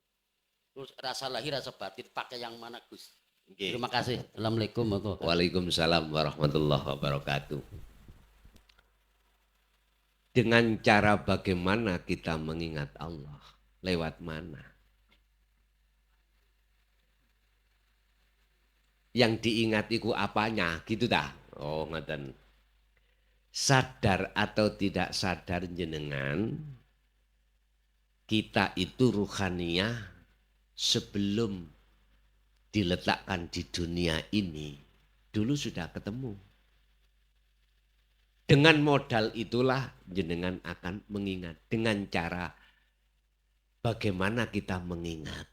Terus rasa lahir, rasa batin, pakai yang mana Gus? Terima kasih. Assalamualaikum warahmatullahi wabarakatuh. Waalaikumsalam warahmatullahi wabarakatuh. Dengan cara bagaimana kita mengingat Allah? Lewat mana? Yang diingat itu apanya? Gitu dah. Oh, ngaten. Sadar atau tidak sadar jenengan, kita itu ruhaniyah sebelum diletakkan di dunia ini, dulu sudah ketemu. Dengan modal itulah jenengan akan mengingat. Dengan cara bagaimana kita mengingat.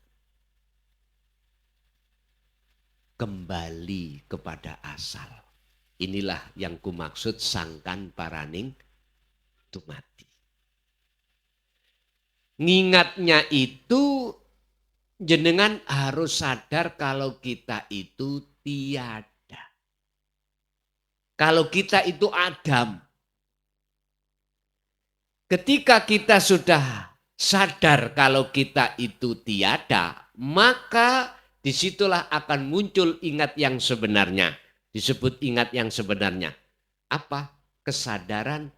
Kembali kepada asal. Inilah yang kumaksud sangkan paraning tumati. Ngingatnya itu jenengan harus sadar kalau kita itu tiada. Kalau kita itu Adam. Ketika kita sudah sadar kalau kita itu tiada, maka disitulah akan muncul ingat yang sebenarnya. Disebut ingat yang sebenarnya. Apa? Kesadaran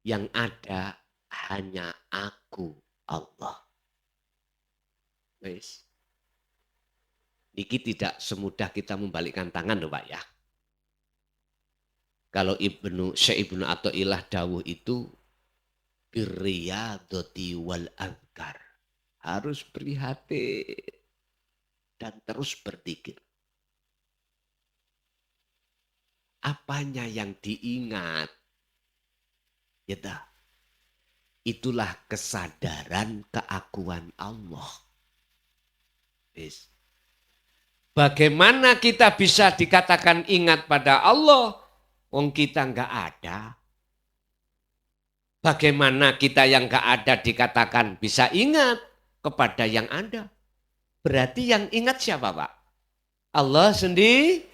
yang ada hanya aku, Allah. Wes. Niki tidak semudah kita membalikkan tangan loh Pak ya. Kalau Syekh Ibnu Athaillah dawuh itu birriyadati wal azkar. Harus prihatin dan terus berzikir. Apanya yang diingat? Ya, itulah kesadaran keakuan Allah. Bagaimana kita bisa dikatakan ingat pada Allah? Wong kita enggak ada. Bagaimana kita yang enggak ada dikatakan bisa ingat kepada yang ada? Berarti yang ingat siapa Pak? Allah sendiri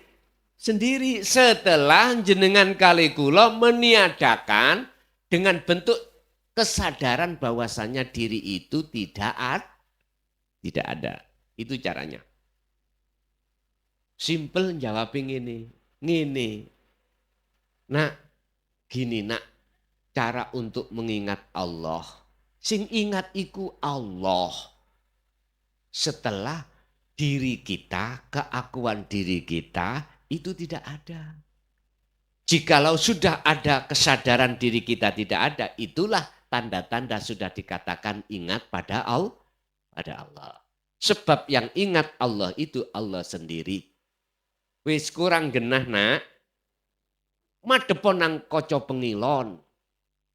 setelah jenengan kali kula meniadakan dengan bentuk kesadaran bahwasannya diri itu tidak ada. Itu caranya. Simple jawabin ngene. Nah, gini nak, cara untuk mengingat Allah. Sing ingat iku Allah. Setelah diri kita, keakuan diri kita itu tidak ada. Jikalau sudah ada kesadaran diri kita tidak ada, itulah tanda-tanda sudah dikatakan ingat pada Allah. Sebab yang ingat Allah itu Allah sendiri. Wis kurang genah nak, madepon nang kaca pengilon.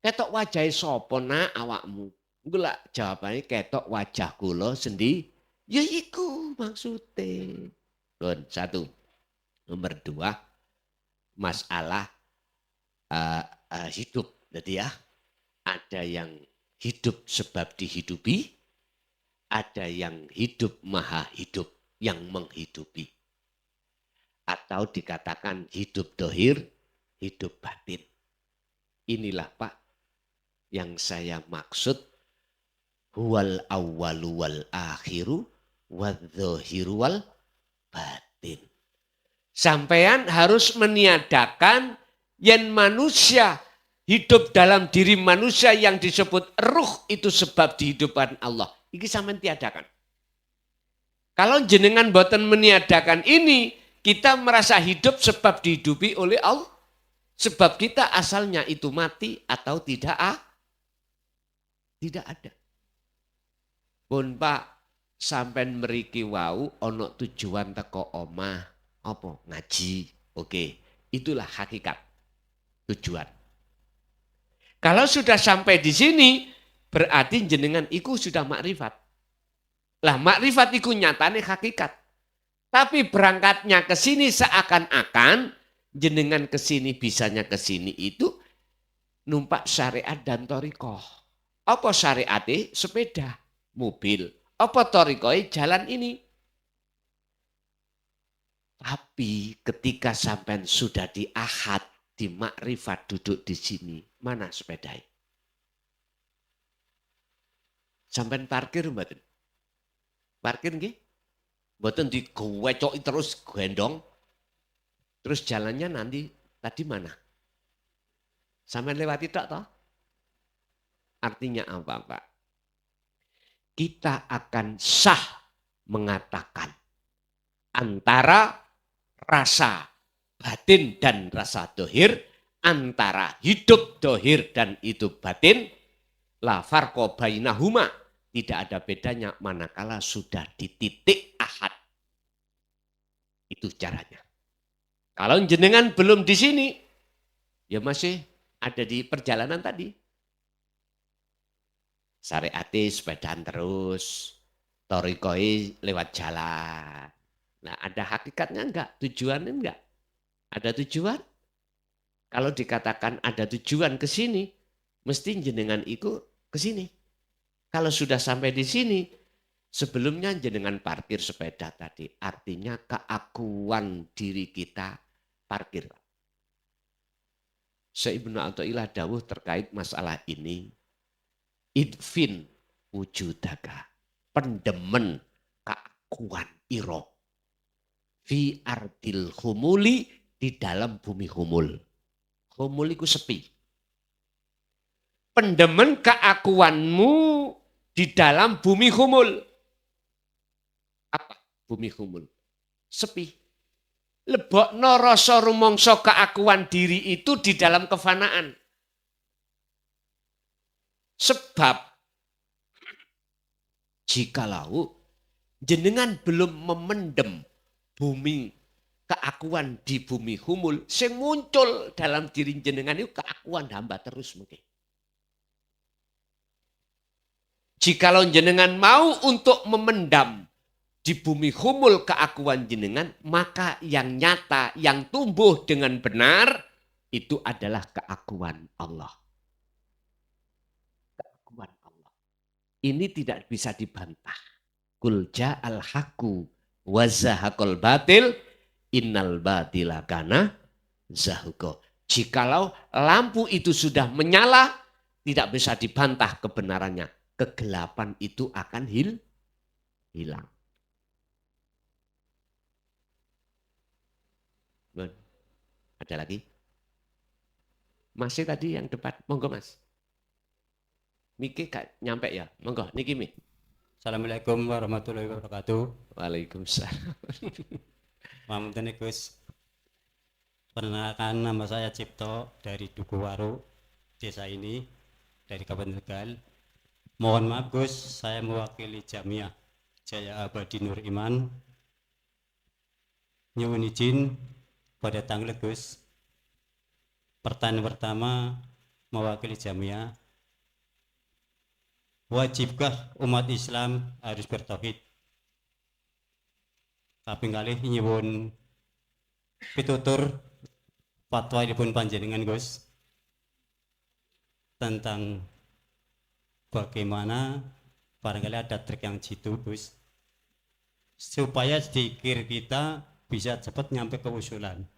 Ketok wajahe sapa nak awakmu? Gula jawabane ketok wajah kula sendiri. Ya iku maksude. Don, 1. Nomor 2, masalah hidup. Jadi ya, ada yang hidup sebab dihidupi, ada yang hidup maha hidup yang menghidupi. Atau dikatakan hidup dohir, hidup batin. Inilah Pak yang saya maksud. Huwal awwalu wal akhiru wadzohiru wal batin. Sampean harus meniadakan yang manusia hidup dalam diri manusia yang disebut ruh itu sebab dihidupan Allah. Ini sampean tiadakan. Kalau jenengan boten meniadakan ini, kita merasa hidup sebab dihidupi oleh Allah. Sebab kita asalnya itu mati atau tidak ada. Pun Pak, sampean mriki wau ono tujuan teko omah. Apa? Ngaji. Oke, itulah hakikat tujuan. Kalau sudah sampai di sini, berarti jenengan iku sudah makrifat. Lah makrifat iku nyatane hakikat. Tapi berangkatnya ke sini seakan-akan jenengan ke sini bisanya ke sini itu numpak syariat dan torikoh. Apa syariatnya? Sepeda, mobil. Apa torikohnya? Jalan ini. Tapi ketika sampean sudah di ahad, di makrifat duduk di sini, mana sepedanya? Sampean parkir mboten? Parkir nggih? Mboten digewecoki terus gendong. Terus jalannya nanti tadi mana? Sampean lewati tok toh? Artinya apa, Pak? Kita akan sah mengatakan antara rasa batin dan rasa dohir, antara hidup dohir dan hidup batin, la farqa bainahuma, tidak ada bedanya manakala sudah di titik ahad. Itu caranya. Kalau jenengan belum di sini, ya masih ada di perjalanan tadi. Syariati sepedaan terus, torikoi lewat jalan. Nah, ada hakikatnya enggak? Tujuannya enggak? Ada tujuan? Kalau dikatakan ada tujuan ke sini, mesti jenengan ikut ke sini. Kalau sudah sampai di sini, sebelumnya jenengan parkir sepeda tadi. Artinya keakuan diri kita parkir. Ibnu Athaillah dawuh terkait masalah ini. Idfin wujudaka. Pendemen keakuan iro. Fi ardil humuli, di dalam bumi humul. Humul itu sepi. Pendemen keakuanmu di dalam bumi humul. Apa bumi humul? Sepi. Lebokno rasa rumangsa keakuan diri itu di dalam kefanaan. Sebab jikalau jenengan belum memendem bumi keakuan di bumi humul, sing muncul dalam diri jenengan itu keakuan hamba terus mungkin. Jikalau jenengan mau untuk memendam di bumi humul keakuan jenengan, maka yang nyata, yang tumbuh dengan benar, itu adalah keakuan Allah. Keakuan Allah. Ini tidak bisa dibantah. Kul ja'al haqqu wa zahaqal batil, innal batila kana zahuqa. Jikalau lampu itu sudah menyala, tidak bisa dibantah kebenarannya. Kegelapan itu akan hilang. Ada lagi? Masih tadi yang depan, monggo Mas. Miki gak nyampe ya, monggo niki Mi. Assalamualaikum warahmatullahi wabarakatuh. Waalaikumsalam. Mamunten Gus. Perkenalkan, nama saya Cipto dari Dukuwaru, desa ini, dari Kabupaten Tegal. Mohon maaf Gus, saya mewakili Jamiah Jaya Abadi Nur Iman. Nyuwun izin pada tanggal Gus. Pertanyaan pertama mewakili Jamiah. Wajibkah umat Islam harus bertauhid? Kaping kalih nyuwun pitutur fatwaipun panjenengan Gus tentang bagaimana, barangkali ada trik yang jitu Gus, supaya sedikit kita bisa cepat nyampe ke usulan.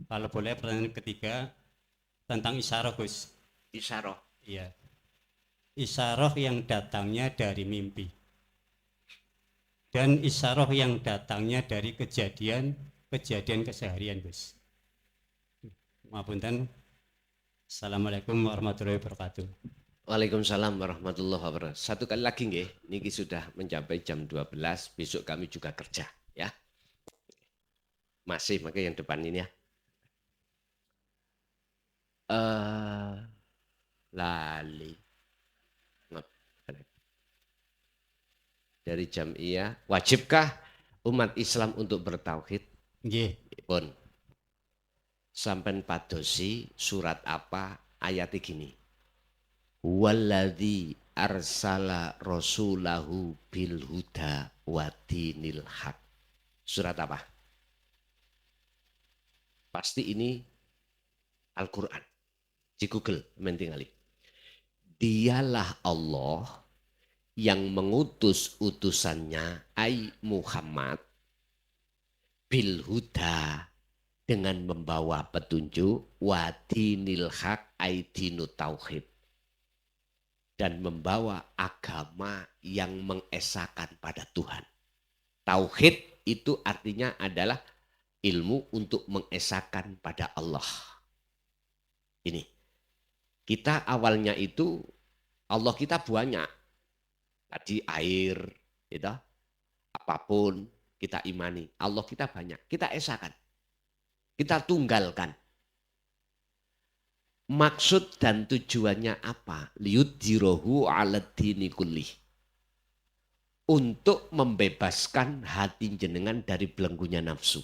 Kalau boleh pertanyaan ketiga tentang isyarah Gus. Isyarah. Iya. Isyarah yang datangnya dari mimpi dan isyarah yang datangnya dari kejadian keseharian Gus. Mapunten. Assalamualaikum warahmatullahi wabarakatuh. Waalaikumsalam warahmatullahi wabarakatuh. Satu kali lagi nggih, niki sudah mencapai jam 12, besok kami juga kerja ya. Masih pakai yang depan ini ya. Lali. Dari Jamiah, wajibkah umat Islam untuk bertauhid? Nggih. Pun. Sampai padosi surat apa ayat gini. Walladzi arsala rasulahu bil huda wa dinil haq. Surat apa? Pasti ini Al-Quran. Di Google, mentingali. Dialah Allah yang mengutus utusannya, ai Muhammad, bil huda, dengan membawa petunjuk, wa dinil haq, ai dinu tauhid, dan membawa agama yang mengesahkan pada Tuhan. Tauhid itu artinya adalah ilmu untuk mengesahkan pada Allah. Ini, kita awalnya itu Allah kita banyak. Tadi air, gitu, apapun kita imani. Allah kita banyak, kita esahkan, kita tunggalkan. Maksud dan tujuannya apa? Liyudhirohu ala dini kullih. Untuk membebaskan hati jenengan dari belenggunya nafsu.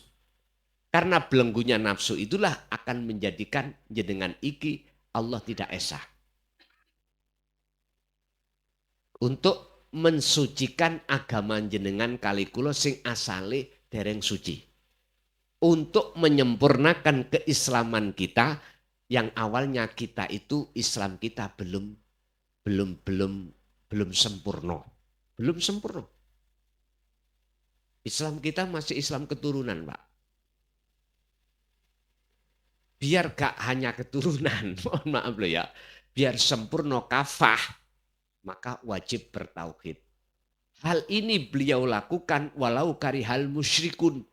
Karena belenggunya nafsu itulah akan menjadikan jenengan iki Allah tidak esah. Untuk mensucikan agama jenengan kali kula sing asale dereng suci. Untuk menyempurnakan keislaman kita yang awalnya kita itu Islam kita belum sempurna. Belum sempurna. Islam kita masih Islam keturunan, Pak. Biar gak hanya keturunan, mohon maaf loh ya. Biar sempurna kafah, maka wajib bertauhid. Hal ini beliau lakukan walau karihal musyrikun.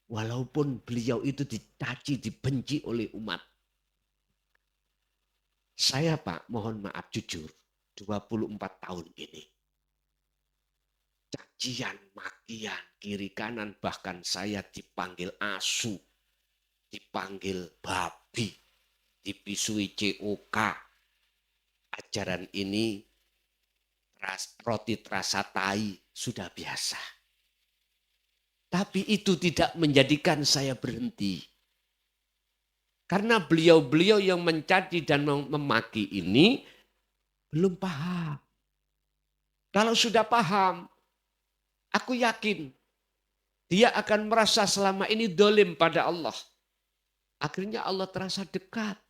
Walaupun beliau itu dicaci, dibenci oleh umat. Saya Pak, mohon maaf jujur, 24 tahun ini. Cacian, makian, kiri kanan, bahkan saya dipanggil asu, dipanggil babi, dipisui COK. Ajaran ini roti terasa tai sudah biasa. Tapi itu tidak menjadikan saya berhenti. Karena beliau-beliau yang mencaci dan memaki ini belum paham. Kalau sudah paham, aku yakin dia akan merasa selama ini dolim pada Allah. Akhirnya Allah terasa dekat.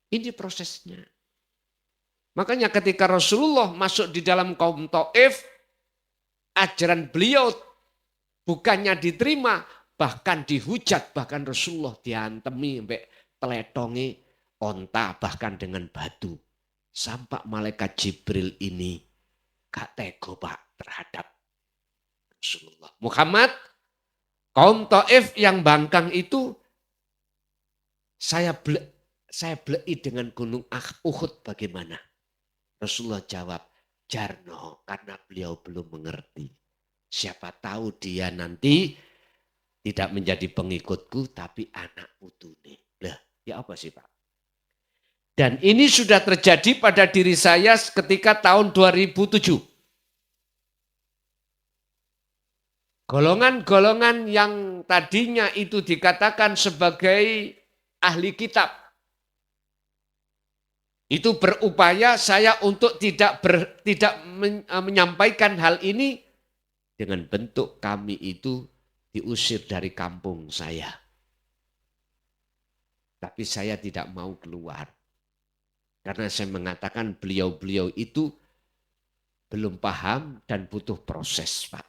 Ini prosesnya. Makanya ketika Rasulullah masuk di dalam kaum Taif, ajaran beliau bukannya diterima, bahkan dihujat, bahkan Rasulullah diantemi sampai teletongi onta, bahkan dengan batu. Sampai malaikat Jibril ini gak tego Pak terhadap Rasulullah. Muhammad, kaum Taif yang bangkang itu saya blei dengan gunung Uhud bagaimana? Rasulullah jawab, jarno, karena beliau belum mengerti. Siapa tahu dia nanti tidak menjadi pengikutku tapi anak putune. Lah, ya apa sih Pak? Dan ini sudah terjadi pada diri saya ketika tahun 2007. Golongan-golongan yang tadinya itu dikatakan sebagai ahli kitab. Itu berupaya saya untuk tidak menyampaikan hal ini dengan bentuk kami itu diusir dari kampung saya. Tapi saya tidak mau keluar. Karena saya mengatakan beliau-beliau itu belum paham dan butuh proses, Pak.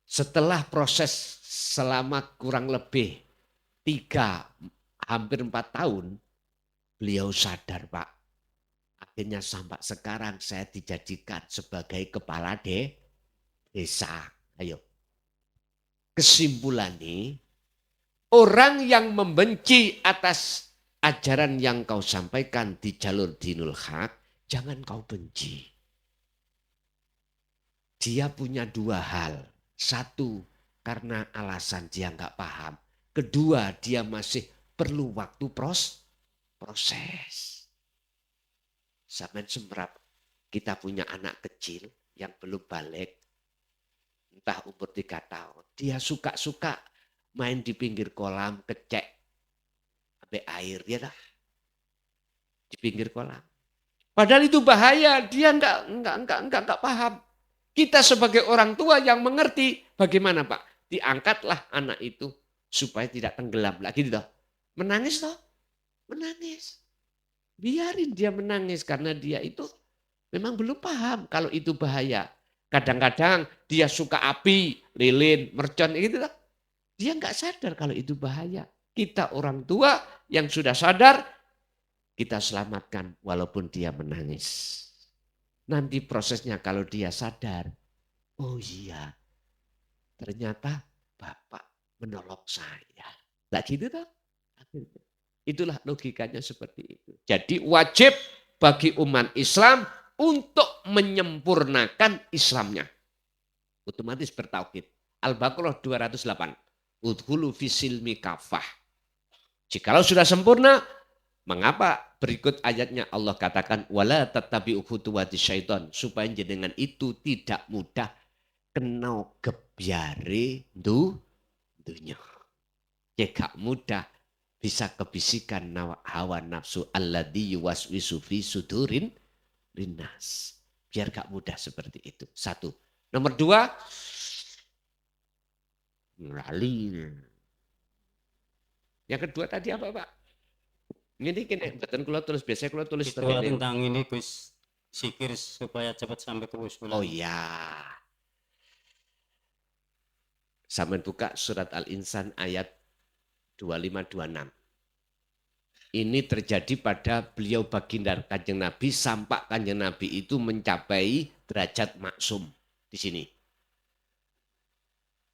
Setelah proses selama kurang lebih hampir 4 tahun, beliau sadar Pak. Akhirnya sampai sekarang saya dijadikan sebagai kepala desa. Ayo. Kesimpulannya, orang yang membenci atas ajaran yang kau sampaikan di jalur dinul haq, jangan kau benci. Dia punya 2 hal. 1, karena alasan dia nggak paham. Kedua, dia masih perlu waktu proses. Sampai semerap kita punya anak kecil yang belum balik, entah umur 3 tahun. Dia suka-suka main di pinggir kolam, kecek sampai air, ya dah. Di pinggir kolam. Padahal itu bahaya, dia enggak paham. Kita sebagai orang tua yang mengerti, bagaimana Pak? Diangkatlah anak itu supaya tidak tenggelam lagi, toh. Menangis toh. menangis. Biarin dia menangis karena dia itu memang belum paham kalau itu bahaya. Kadang-kadang dia suka api, lilin, mercon gitu lah. Dia nggak sadar kalau itu bahaya. Kita orang tua yang sudah sadar, kita selamatkan walaupun dia menangis. Nanti prosesnya kalau dia sadar, oh iya, ternyata Bapak menolong saya. Nggak gitu toh? Itulah logikanya seperti itu. Jadi wajib bagi umat Islam untuk menyempurnakan Islamnya. Otomatis bertauhid. Al-Baqarah 208. Udhulu fisilmi kafah. Jikalau sudah sempurna, mengapa berikut ayatnya Allah katakan wala tattabi'u khutuwati syaitan, supaya jenengan itu tidak mudah kena gebyare dunya. Jika mudah bisa kebisikan hawa nafsu alladzi yuwaswisu fi sudurin linnas. Biar gak mudah seperti itu. Satu. Nomor dua, lali. Yang kedua tadi apa Pak? Ini kini betul kalau tulis biasanya kalau tulis Itu tentang ini Gus, zikir supaya cepat sampai ke usulan. Oh iya. Sampai buka surat Al-Insan ayat 25-26. Ini terjadi pada beliau baginda Kanjeng Nabi sampai Kanjeng Nabi itu mencapai derajat maksum di sini.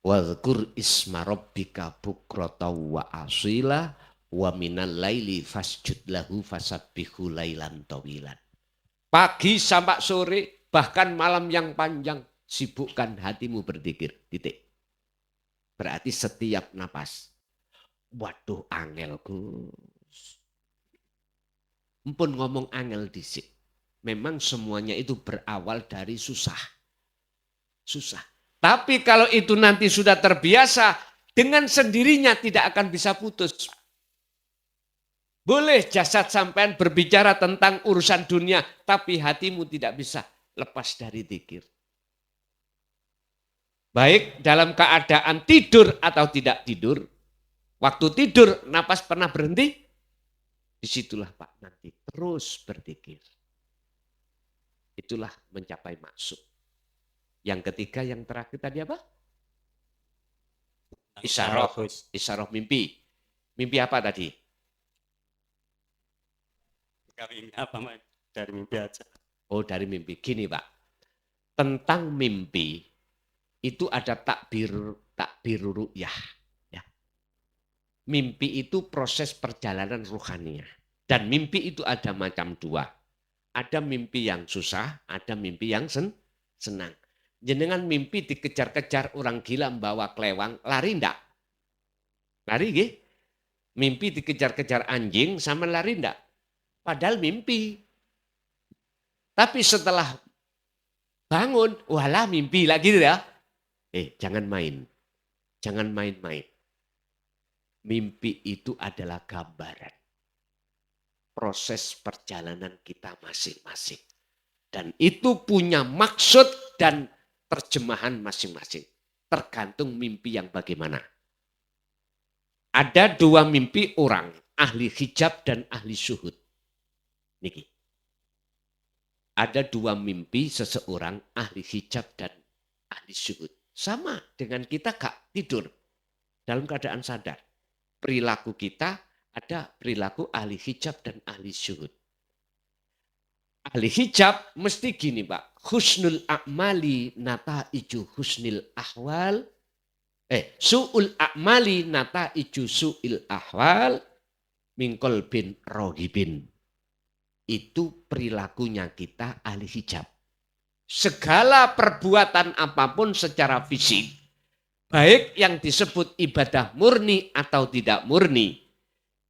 Wadhkur isma rabbika bukrata wa asila wa minal laili fasjud lahu fasabbihu lailan tawilan. Pagi sampai sore bahkan malam yang panjang sibukkan hatimu berzikir. Titik. Berarti setiap napas. Waduh angel Gus. Mpun ngomong angel disik. Memang semuanya itu berawal dari susah. Susah. Tapi kalau itu nanti sudah terbiasa, dengan sendirinya tidak akan bisa putus. Boleh jasad sampean berbicara tentang urusan dunia, tapi hatimu tidak bisa lepas dari zikir. Baik dalam keadaan tidur atau tidak tidur. Waktu tidur, napas pernah berhenti? Disitulah Pak nanti terus berzikir. Itulah mencapai maksud. Yang ketiga, yang terakhir tadi apa? Isyarah. Isyarah mimpi. Mimpi apa tadi? Mimpi apa Mas? Dari mimpi aja. Oh dari mimpi. Gini Pak. Tentang mimpi itu ada takbir ru'yah. Mimpi itu proses perjalanan ruhaniah. Dan mimpi itu ada macam dua. Ada mimpi yang susah, ada mimpi yang senang. Jenengan mimpi dikejar-kejar orang gila membawa kelewang, lari enggak? Lari gih? Mimpi dikejar-kejar anjing sama lari enggak? Padahal mimpi. Tapi setelah bangun, walah mimpi lagi ya. Jangan main. Jangan main-main. Mimpi itu adalah gambaran proses perjalanan kita masing-masing. Dan itu punya maksud dan terjemahan masing-masing. Tergantung mimpi yang bagaimana. Ada dua mimpi orang, ahli hijab dan ahli syuhud. Niki. Ada dua mimpi seseorang, ahli hijab dan ahli syuhud. Sama dengan kita gak tidur dalam keadaan sadar. Perilaku kita ada perilaku ahli hijab dan ahli syuhud. Ahli hijab mesti gini Pak. Husnul a'mali nata'iju husnil ahwal. Su'ul a'mali nata'iju su'il ahwal. Mingkol bin rohibin. Itu perilakunya kita ahli hijab. Segala perbuatan apapun secara fisik. Baik yang disebut ibadah murni atau tidak murni.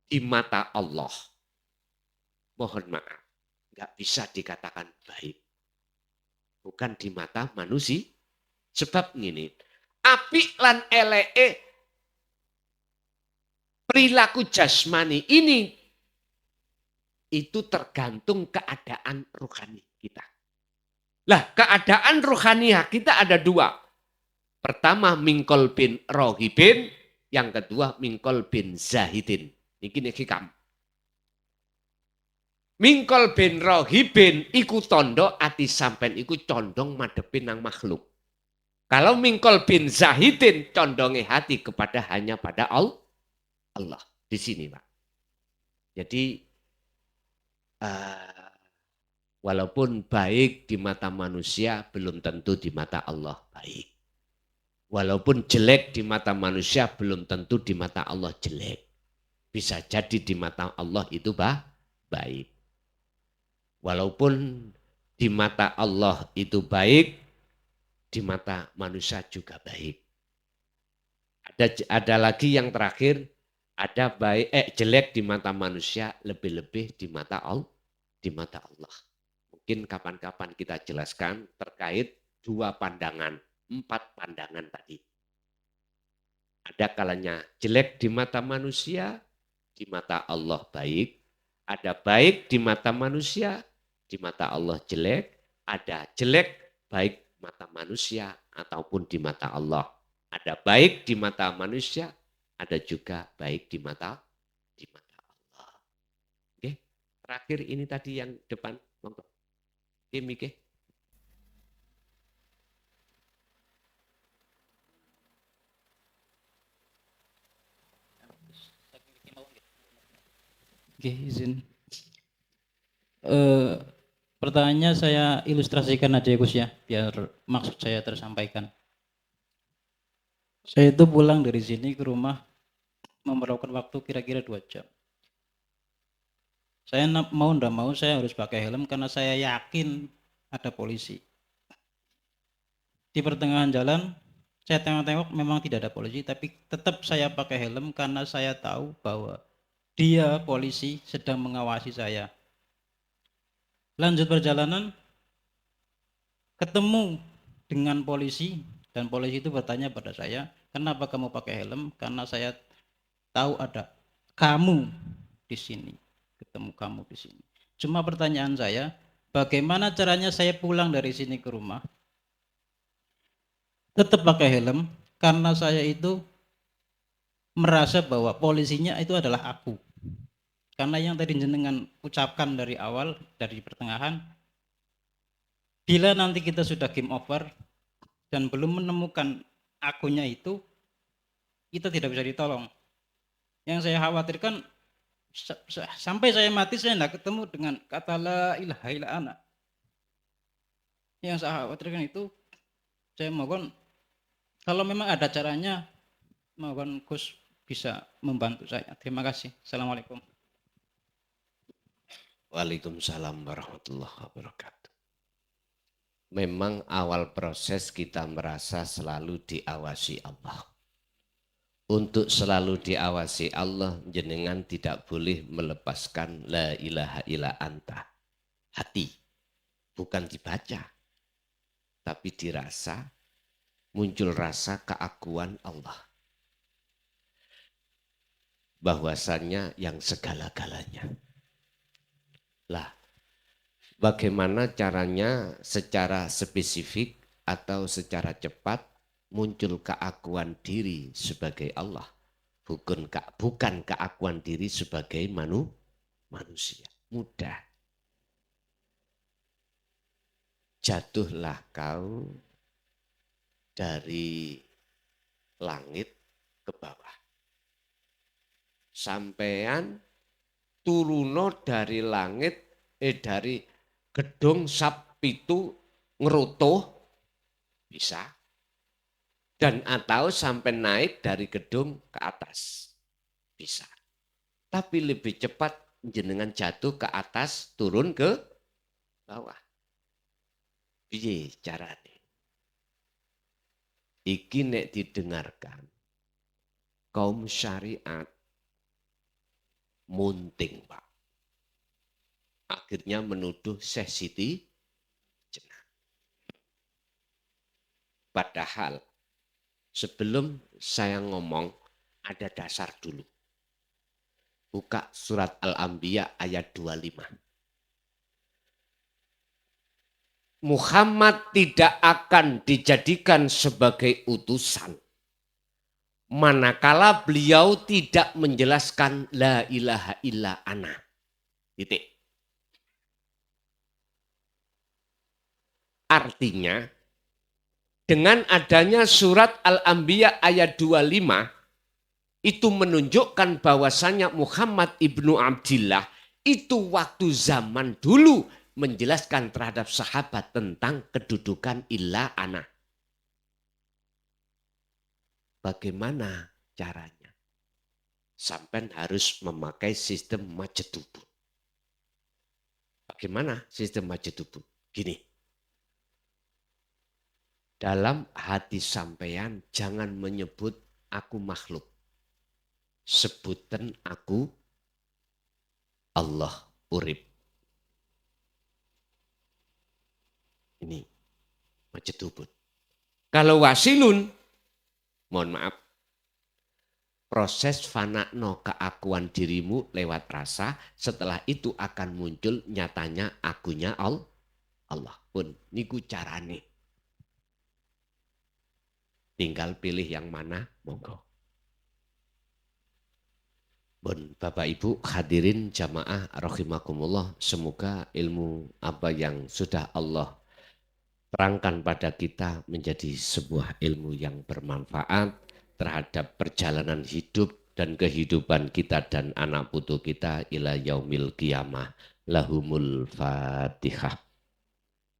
Di mata Allah. Mohon maaf. Nggak bisa dikatakan baik. Bukan di mata manusia. Sebab gini. Apik lan elee. Perilaku jasmani ini. Itu tergantung keadaan rohani kita. Lah keadaan rohaniah kita ada dua. Pertama mingkol bin rohibin, yang kedua mingkol bin zahidin. Ini hikam. Mingkol bin rohibin iku tondo ati sampean iku condong madepin nang makhluk. Kalau mingkol bin zahidin condongi hati kepada hanya pada Allah. Di sini Pak. Jadi walaupun baik di mata manusia belum tentu di mata Allah baik. Walaupun jelek di mata manusia belum tentu di mata Allah jelek. Bisa jadi di mata Allah itu baik. Walaupun di mata Allah itu baik, di mata manusia juga baik. Ada lagi yang terakhir, ada baik jelek di mata manusia, lebih-lebih di mata Allah. Mungkin kapan-kapan kita jelaskan terkait 2 pandangan, 4 pandangan tadi. Ada kalanya jelek di mata manusia, di mata Allah baik. Ada baik di mata manusia, di mata Allah jelek. Ada jelek baik mata manusia ataupun di mata Allah. Ada baik di mata manusia, ada juga baik di mata Allah. Oke, terakhir ini tadi yang depan, monggo. Oke, Mike. Oke, izin. Pertanyaannya saya ilustrasikan aja ya Gus ya, biar maksud saya tersampaikan. Saya itu pulang dari sini ke rumah memerlukan waktu kira-kira 2 jam. Saya mau ndak mau saya harus pakai helm karena saya yakin ada polisi. Di pertengahan jalan saya tengok-tengok memang tidak ada polisi, tapi tetap saya pakai helm karena saya tahu bahwa dia polisi sedang mengawasi saya. Lanjut perjalanan, ketemu dengan polisi dan polisi itu bertanya pada saya, kenapa kamu pakai helm? Karena saya tahu ada kamu di sini, ketemu kamu di sini. Cuma pertanyaan saya, bagaimana caranya saya pulang dari sini ke rumah? Tetap pakai helm karena saya itu merasa bahwa polisinya itu adalah aku. Karena yang tadi jenengan ucapkan dari awal, dari pertengahan, bila nanti kita sudah game over dan belum menemukan akunya itu, kita tidak bisa ditolong. Yang saya khawatirkan, sampai saya mati saya tidak ketemu dengan kata la ilaha illa ana. Yang saya khawatirkan itu, saya mohon, kalau memang ada caranya, mohon Gus bisa membantu saya. Terima kasih. Assalamualaikum. Waalaikumsalam warahmatullahi wabarakatuh. Memang awal proses kita merasa selalu diawasi Allah. Untuk selalu diawasi Allah, jenengan tidak boleh melepaskan la ilaha illa anta. Hati, bukan dibaca, tapi dirasa, muncul rasa keakuan Allah. Bahwasannya yang segala-galanya. Lah, bagaimana caranya secara spesifik atau secara cepat muncul keakuan diri sebagai Allah, bukan keakuan diri sebagai manusia. Mudah. Jatuhlah kau dari langit ke bawah. Sampean turuno dari langit, dari gedung sab pitu ngerutuh bisa, dan atau sampai naik dari gedung ke atas bisa. Tapi lebih cepat jenengan jatuh ke atas, turun ke bawah. Piye carane? Iki nek didengarkan kaum syariat munting Pak. Akhirnya menuduh Syekh Siti Jenar. Padahal sebelum saya ngomong ada dasar dulu. Buka surat Al-Anbiya ayat 25. Muhammad tidak akan dijadikan sebagai utusan manakala beliau tidak menjelaskan la ilaha illa ana. Titik. Artinya dengan adanya surat Al-Anbiya ayat 25 itu menunjukkan bahwasanya Muhammad ibnu Abdillah itu waktu zaman dulu menjelaskan terhadap sahabat tentang kedudukan illa ana. Bagaimana caranya? Sampai harus memakai sistem majetubun. Bagaimana sistem majetubun? Gini. Dalam hati sampean jangan menyebut aku makhluk. Sebutan aku Allah urip. Ini majetubun. Kalau wasilun, mohon maaf, proses fanakno keakuan dirimu lewat rasa, setelah itu akan muncul nyatanya akunya Allah pun. Niku carane. Tinggal pilih yang mana, monggo. Bon, Bapak Ibu hadirin jamaah rahimakumullah, semoga ilmu apa yang sudah Allah terangkan pada kita menjadi sebuah ilmu yang bermanfaat terhadap perjalanan hidup dan kehidupan kita dan anak putu kita ila yaumil qiyamah. Lahumul Fatihah.